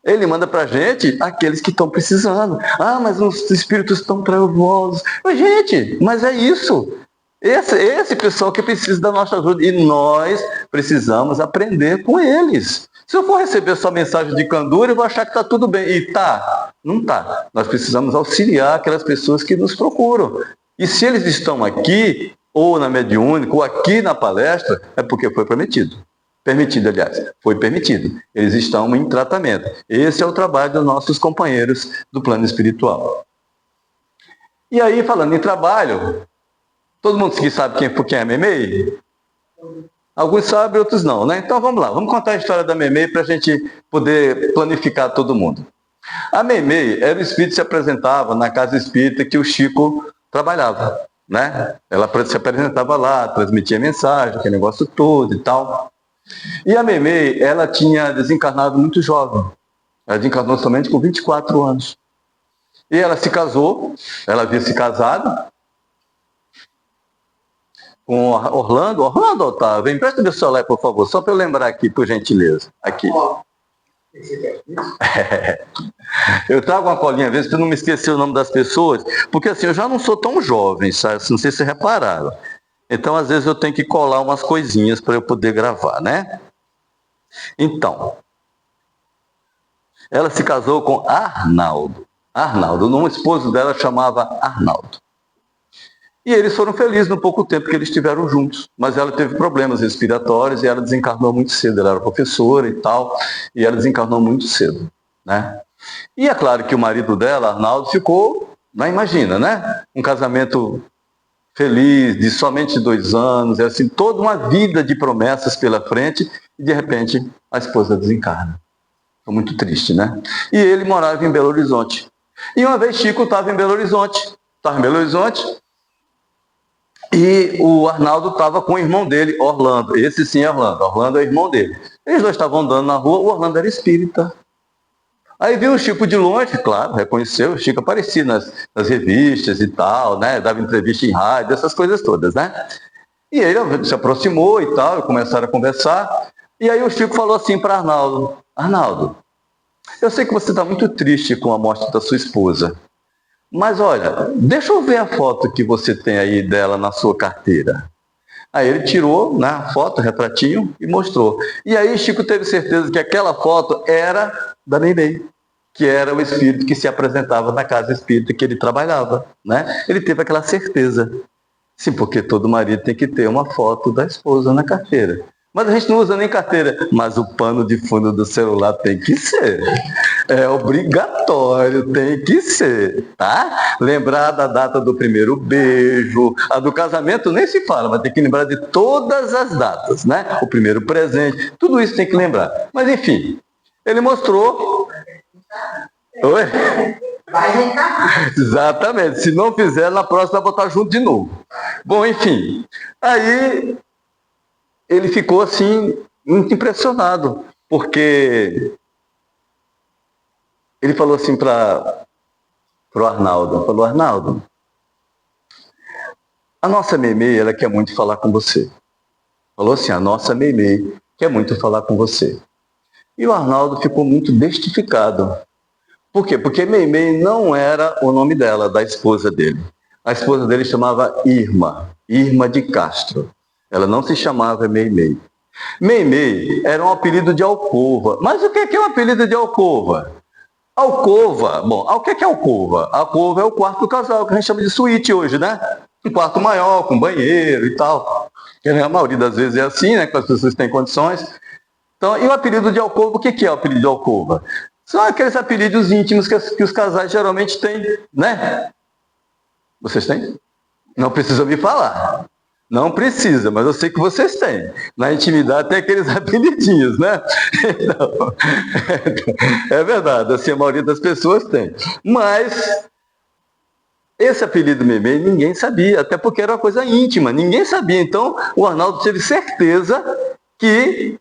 Ele manda para a gente aqueles que estão precisando. Mas os espíritos estão trevosos. Mas, gente, mas é isso. Esse pessoal que precisa da nossa ajuda. E nós precisamos aprender com eles. Se eu for receber só mensagem de candura, eu vou achar que está tudo bem. E tá, não está. Nós precisamos auxiliar aquelas pessoas que nos procuram. E se eles estão aqui, ou na mediúnica, ou aqui na palestra, é porque foi prometido. Permitido, aliás, foi permitido. Eles estão em tratamento. Esse é o trabalho dos nossos companheiros do plano espiritual. E aí, falando em trabalho, todo mundo que sabe quem é a Meimei? Alguns sabem, outros não, né? Então vamos lá, vamos contar a história da Meimei para a gente poder planificar todo mundo. A Meimei era o espírito que se apresentava na casa espírita que o Chico trabalhava, né? Ela se apresentava lá, transmitia mensagem, aquele negócio todo e tal. E a Meimei, ela tinha desencarnado muito jovem. Ela desencarnou somente com 24 anos. E ela se casou, ela havia se casado com Orlando. Orlando, Otávio, empresta meu celular, por favor, só para eu lembrar aqui, por gentileza. Aqui. Eu trago uma colinha às vezes para não me esquecer o nome das pessoas, porque assim, eu já não sou tão jovem, sabe? Não sei se vocês repararam. Então, às vezes, eu tenho que colar umas coisinhas para eu poder gravar, né? Então, ela se casou com Arnaldo. O esposo dela chamava Arnaldo. E eles foram felizes no pouco tempo que eles estiveram juntos. Mas ela teve problemas respiratórios e ela desencarnou muito cedo. Ela era professora e tal, e ela desencarnou muito cedo, né? E é claro que o marido dela, Arnaldo, ficou, imagina, né? Um casamento feliz, de somente 2 anos, é assim, toda uma vida de promessas pela frente, e de repente a esposa desencarna. Foi muito triste, né? E ele morava em Belo Horizonte. E uma vez Chico estava em Belo Horizonte, e o Arnaldo estava com o irmão dele, Orlando. Esse sim é Orlando. Orlando é o irmão dele. Eles dois estavam andando na rua, o Orlando era espírita. Aí viu o Chico de longe, claro, reconheceu, o Chico aparecia nas revistas e tal, né? Dava entrevista em rádio, essas coisas todas, né? E ele se aproximou e tal, e começaram a conversar. E aí o Chico falou assim para Arnaldo: Arnaldo, eu sei que você está muito triste com a morte da sua esposa, mas olha, deixa eu ver a foto que você tem aí dela na sua carteira. Aí ele tirou, né, a foto, o retratinho, e mostrou. E aí Chico teve certeza que aquela foto era da Meimei, que era o espírito que se apresentava na casa espírita que ele trabalhava, né? Ele teve aquela certeza. Sim, porque todo marido tem que ter uma foto da esposa na carteira. Mas a gente não usa nem carteira. Mas o pano de fundo do celular tem que ser. É obrigatório, tem que ser, tá? Lembrar da data do primeiro beijo, a do casamento nem se fala, mas tem que lembrar de todas as datas, né? O primeiro presente, tudo isso tem que lembrar. Mas enfim, ele mostrou... Oi? Vai reencarnar. Exatamente, se não fizer, na próxima vai botar junto de novo. Bom, enfim, aí ele ficou assim, muito impressionado, porque ele falou assim para o Arnaldo, falou: Arnaldo, a nossa Meimei, ela quer muito falar com você. Falou assim: a nossa Meimei quer muito falar com você. E o Arnaldo ficou muito bestificado. Por quê? Porque Meimei não era o nome dela, da esposa dele. A esposa dele chamava Irma de Castro. Ela não se chamava Meimei. Meimei era um apelido de alcova. Mas o que é um apelido de alcova? Alcova, bom, o que é alcova? Alcova é o quarto do casal, que a gente chama de suíte hoje, né? Um quarto maior, com banheiro e tal. A maioria das vezes é assim, né? Que as pessoas têm condições. Então, e o apelido de alcova, o que é o apelido de alcova? São aqueles apelidos íntimos que os casais geralmente têm, né? Vocês têm? Não precisa me falar. Não precisa, mas eu sei que vocês têm. Na intimidade tem aqueles apelidinhos, né? Então, é verdade, assim, a maioria das pessoas tem. Mas esse apelido Meimei ninguém sabia, até porque era uma coisa íntima, ninguém sabia. Então o Arnaldo teve certeza que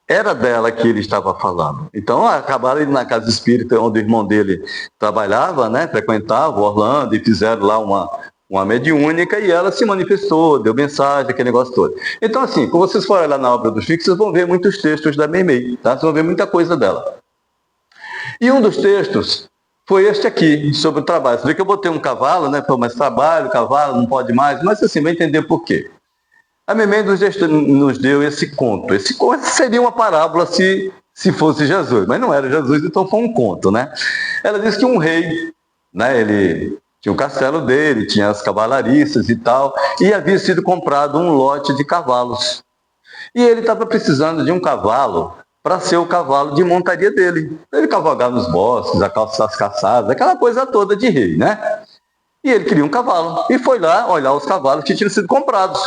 era dela que ele estava falando. Então acabaram indo na casa espírita onde o irmão dele trabalhava, né? Frequentava o Orlando, e fizeram lá uma mediúnica, e ela se manifestou, deu mensagem, aquele negócio todo. Então, assim, quando vocês forem lá na obra do Chico, vocês vão ver muitos textos da Meimei, tá? Vocês vão ver muita coisa dela. E um dos textos foi este aqui, sobre o trabalho. Você vê que eu botei um cavalo, né? Mas trabalho, cavalo, não pode mais, mas assim, vai entender por quê. A Meimei nos deu esse conto. Esse conto seria uma parábola se fosse Jesus, mas não era Jesus, então foi um conto, né? Ela disse que um rei, né? Ele tinha o castelo dele, tinha as cavalariças e tal, e havia sido comprado um lote de cavalos. E ele estava precisando de um cavalo para ser o cavalo de montaria dele. Ele cavalgar nos bosques, as caçadas, aquela coisa toda de rei, né? E ele queria um cavalo. E foi lá olhar os cavalos que tinham sido comprados.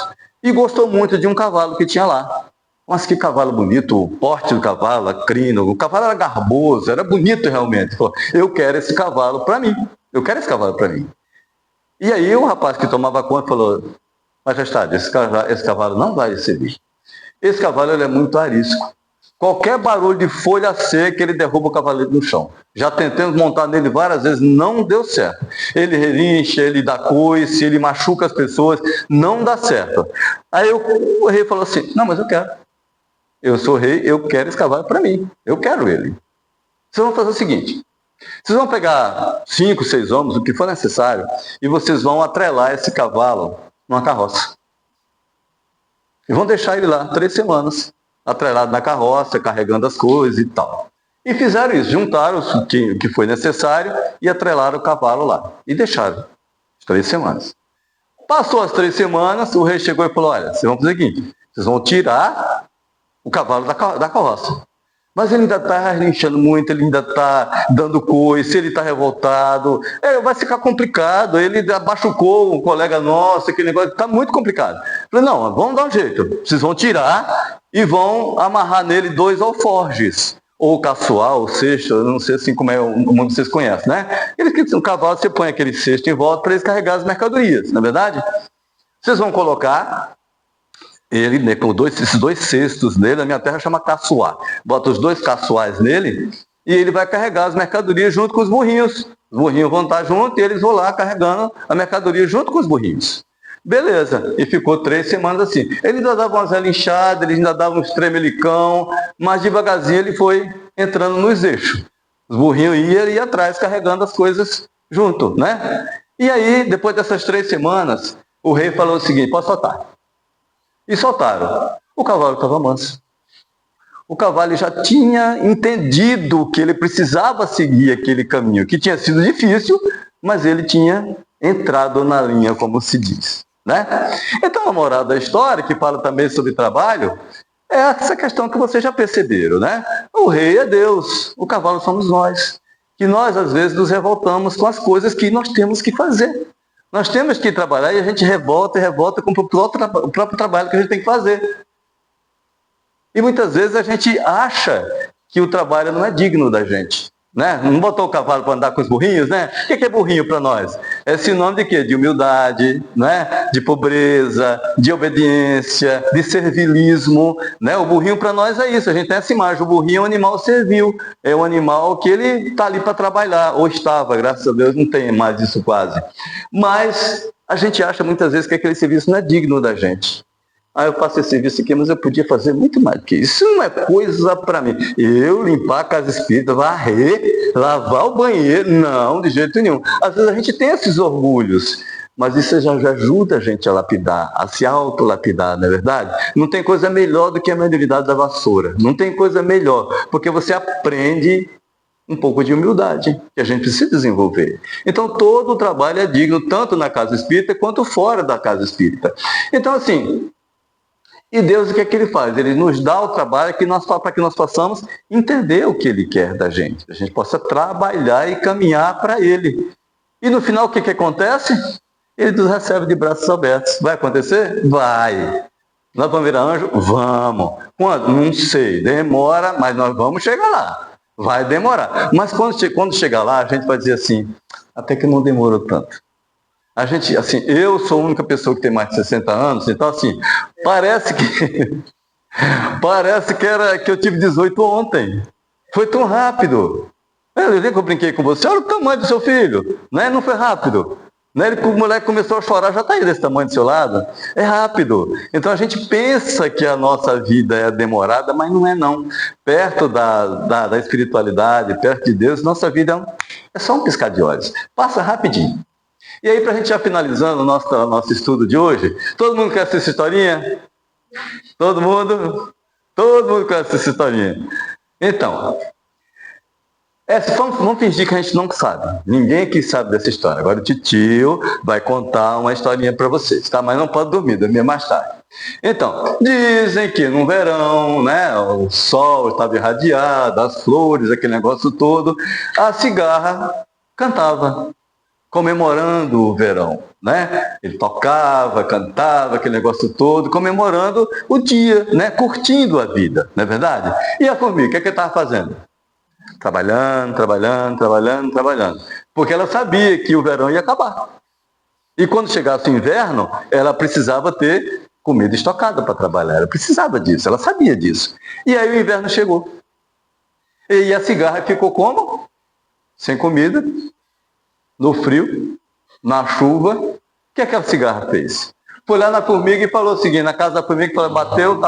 E gostou muito de um cavalo que tinha lá. Mas que cavalo bonito, o porte do cavalo, a crina, o cavalo era garboso, era bonito realmente. Falou, eu quero esse cavalo para mim. Eu quero esse cavalo para mim. E aí o rapaz que tomava conta falou, majestade, esse cavalo não vai servir. Esse cavalo ele é muito arisco. Qualquer barulho de folha seca, ele derruba o cavaleiro no chão. Já tentamos montar nele várias vezes, não deu certo. Ele relincha, ele dá coice, ele machuca as pessoas, não dá certo. Aí o rei falou assim, não, mas eu quero. Eu sou rei, eu quero esse cavalo para mim. Eu quero ele. Vocês vão fazer o seguinte, vocês vão pegar 5, 6 homens, o que for necessário, e vocês vão atrelar esse cavalo numa carroça. E vão deixar ele lá 3 semanas. Atrelado na carroça, carregando as coisas e tal. E fizeram isso, juntaram o que foi necessário e atrelaram o cavalo lá. E deixaram as 3 semanas. Passou as 3 semanas, o rei chegou e falou, olha, vocês vão fazer o seguinte, vocês vão tirar o cavalo da carroça. Mas ele ainda está relinchando muito, ele ainda está dando coice, ele está revoltado. Vai ficar complicado, ele machucou um colega nosso, aquele negócio, está muito complicado. Eu falei, não, vamos dar um jeito. Vocês vão tirar e vão amarrar nele 2 alforjes. Ou caçoar, ou cesto, eu não sei assim como é o nome que vocês conhecem, né? No cavalo você põe aquele cesto em volta para eles carregar as mercadorias, não é verdade? Vocês vão colocar ele, né, com esses 2 cestos nele, a minha terra chama caçoar. Bota os 2 caçoais nele e ele vai carregar as mercadorias junto com os burrinhos. Os burrinhos vão estar juntos e eles vão lá carregando a mercadoria junto com os burrinhos. Beleza, e ficou 3 semanas assim. Ele ainda dava umas relinchadas, ele ainda dava uns tremelicão, mas devagarzinho ele foi entrando nos eixos. Os burrinhos iam e ia atrás carregando as coisas junto, né? E aí, depois dessas 3 semanas, o rei falou o seguinte, pode soltar. E soltaram. O cavalo estava manso. O cavalo já tinha entendido que ele precisava seguir aquele caminho, que tinha sido difícil, mas ele tinha entrado na linha, como se diz, né? Então, a moral da história, que fala também sobre trabalho, é essa questão que vocês já perceberam, né? O rei é Deus, o cavalo somos nós. Que nós, às vezes, nos revoltamos com as coisas que nós temos que fazer. Nós temos que trabalhar e a gente revolta com o próprio trabalho que a gente tem que fazer. E muitas vezes a gente acha que o trabalho não é digno da gente. Né? Não botou o cavalo para andar com os burrinhos, né? O que é burrinho para nós? É sinônimo de quê? De humildade, né? De pobreza, de obediência, de servilismo, né? O burrinho para nós é isso, a gente tem essa imagem, o burrinho é um animal servil, é um animal que ele está ali para trabalhar, ou estava, graças a Deus não tem mais isso quase. Mas a gente acha muitas vezes que aquele serviço não é digno da gente. Eu faço esse serviço aqui, mas eu podia fazer muito mais do que isso. Isso não é coisa para mim. Eu limpar a casa espírita, varrer, lavar o banheiro, não, de jeito nenhum. Às vezes a gente tem esses orgulhos, mas isso já ajuda a gente a lapidar, a se auto-lapidar, não é verdade? Não tem coisa melhor do que a manualidade da vassoura. Não tem coisa melhor, porque você aprende um pouco de humildade, que a gente precisa desenvolver. Então, todo o trabalho é digno, tanto na casa espírita, quanto fora da casa espírita. Então, assim... E Deus, o que é que Ele faz? Ele nos dá o trabalho para que nós possamos entender o que Ele quer da gente. A gente possa trabalhar e caminhar para Ele. E no final, o que acontece? Ele nos recebe de braços abertos. Vai acontecer? Vai. Nós vamos virar anjo? Vamos. Quando? Não sei. Demora, mas nós vamos chegar lá. Vai demorar. Mas quando chegar lá, a gente vai dizer assim, até que não demorou tanto. A gente, assim, eu sou a única pessoa que tem mais de 60 anos, então, assim, parece que eu tive 18 ontem. Foi tão rápido. Eu lembro que eu brinquei com você, olha o tamanho do seu filho, né? Não foi rápido. Né? O moleque começou a chorar, já está aí desse tamanho do seu lado. É rápido. Então a gente pensa que a nossa vida é demorada, mas não é não. Perto da espiritualidade, perto de Deus, nossa vida é só um piscar de olhos. Passa rapidinho. E aí, para a gente já finalizando o nosso estudo de hoje, todo mundo conhece essa historinha? Todo mundo? Todo mundo conhece essa historinha. Então, vamos fingir que a gente não sabe. Ninguém aqui sabe dessa história. Agora o titio vai contar uma historinha para vocês, tá? Mas não pode dormir mais tarde. Então, dizem que no verão, né, o sol estava irradiado, as flores, aquele negócio todo, a cigarra cantava, comemorando o verão, né? Ele tocava, cantava, aquele negócio todo, comemorando o dia, né? Curtindo a vida, não é verdade? E a formiga, o que ele estava fazendo? Trabalhando. Porque ela sabia que o verão ia acabar. E quando chegasse o inverno, ela precisava ter comida estocada para trabalhar. Ela precisava disso, ela sabia disso. E aí o inverno chegou. E a cigarra ficou como? Sem comida, no frio, na chuva. O que aquela cigarra fez? Foi lá na formiga e falou o seguinte, na casa da formiga, falou, bateu,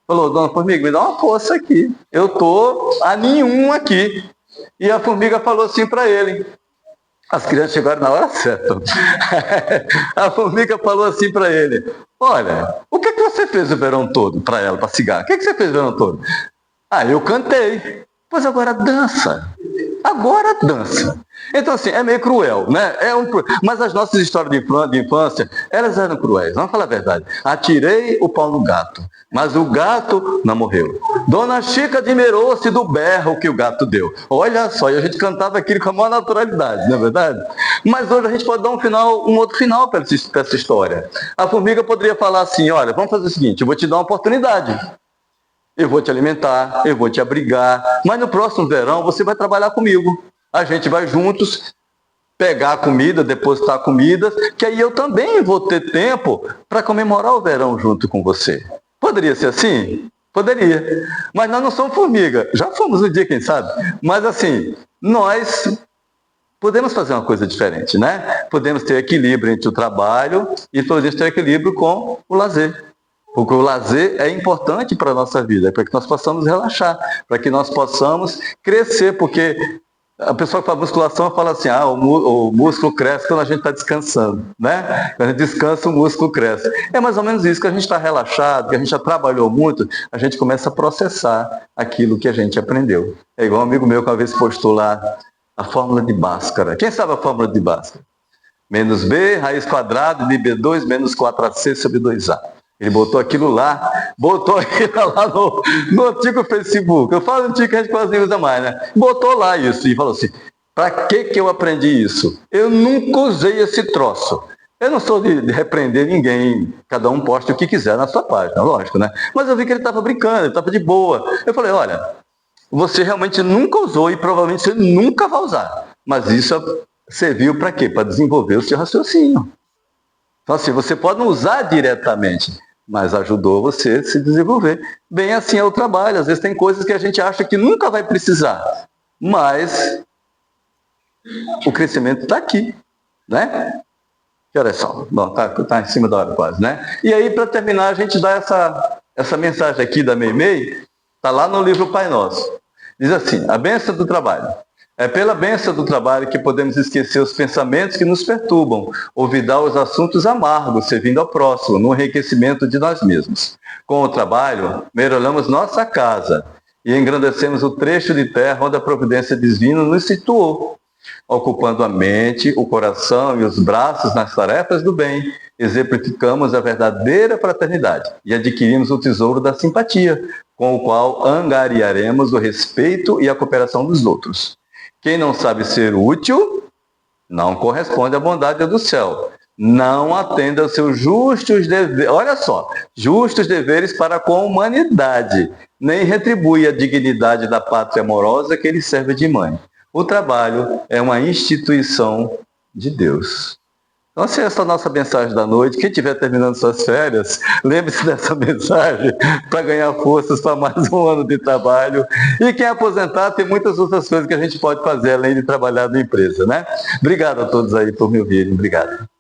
falou, dona formiga, me dá uma força aqui. Eu tô a nenhum aqui. E a formiga falou assim para ele. As crianças chegaram na hora certa. A formiga falou assim para ele, olha, o que você fez o verão todo para ela, para cigarra? O que você fez o verão todo? Ah, eu cantei. Pois agora dança. Agora dança. Então, assim, é meio cruel, né? Mas as nossas histórias de infância, elas eram cruéis, vamos falar a verdade. Atirei o pau no gato, mas o gato não morreu. Dona Chica admirou-se do berro que o gato deu. Olha só, e a gente cantava aquilo com a maior naturalidade, não é verdade? Mas hoje a gente pode dar um outro final para essa história. A formiga poderia falar assim, olha, vamos fazer o seguinte, eu vou te dar uma oportunidade. Eu vou te alimentar, eu vou te abrigar, mas no próximo verão você vai trabalhar comigo. A gente vai juntos pegar a comida, depositar comida, que aí eu também vou ter tempo para comemorar o verão junto com você. Poderia ser assim? Poderia. Mas nós não somos formiga. Já fomos um dia, quem sabe? Mas assim, nós podemos fazer uma coisa diferente, né? Podemos ter equilíbrio entre o trabalho e podemos ter equilíbrio com o lazer. Porque o lazer é importante para a nossa vida, para que nós possamos relaxar, para que nós possamos crescer, porque a pessoa que faz musculação fala assim, o músculo cresce quando a gente está descansando, né? Quando a gente descansa, o músculo cresce. É mais ou menos isso, que a gente está relaxado, que a gente já trabalhou muito, a gente começa a processar aquilo que a gente aprendeu. É igual um amigo meu que uma vez postou lá a fórmula de Bhaskara. Quem sabe a fórmula de Bhaskara? Menos B, raiz quadrada de B2 menos 4AC sobre 2A. Ele botou aquilo lá no antigo Facebook. Eu falo antigo que a gente quase usa mais, né? Botou lá isso e falou assim, para que eu aprendi isso? Eu nunca usei esse troço. Eu não sou de repreender ninguém, cada um posta o que quiser na sua página, lógico, né? Mas eu vi que ele estava brincando, ele estava de boa. Eu falei, olha, você realmente nunca usou e provavelmente você nunca vai usar. Mas isso serviu para quê? Para desenvolver o seu raciocínio. Então assim, você pode não usar diretamente, mas ajudou você a se desenvolver. Bem assim é o trabalho. Às vezes tem coisas que a gente acha que nunca vai precisar, mas o crescimento está aqui, né? Que hora é só? Bom, tá em cima da hora quase, né? E aí, para terminar, a gente dá essa mensagem aqui da Meimei, está lá no livro Pai Nosso. Diz assim, a bênção do trabalho. É pela bênção do trabalho que podemos esquecer os pensamentos que nos perturbam, olvidar os assuntos amargos, servindo ao próximo, no enriquecimento de nós mesmos. Com o trabalho, melhoramos nossa casa e engrandecemos o trecho de terra onde a providência divina nos situou, ocupando a mente, o coração e os braços nas tarefas do bem, exemplificamos a verdadeira fraternidade e adquirimos o tesouro da simpatia, com o qual angariaremos o respeito e a cooperação dos outros. Quem não sabe ser útil, não corresponde à bondade do céu. Não atenda aos seus justos deveres, olha só, justos deveres para com a humanidade, nem retribui a dignidade da pátria amorosa que ele serve de mãe. O trabalho é uma instituição de Deus. Então, essa é a nossa mensagem da noite. Quem estiver terminando suas férias, lembre-se dessa mensagem para ganhar forças para mais um ano de trabalho. E quem é aposentado, tem muitas outras coisas que a gente pode fazer além de trabalhar na empresa, né? Obrigado a todos aí por me ouvirem. Obrigado.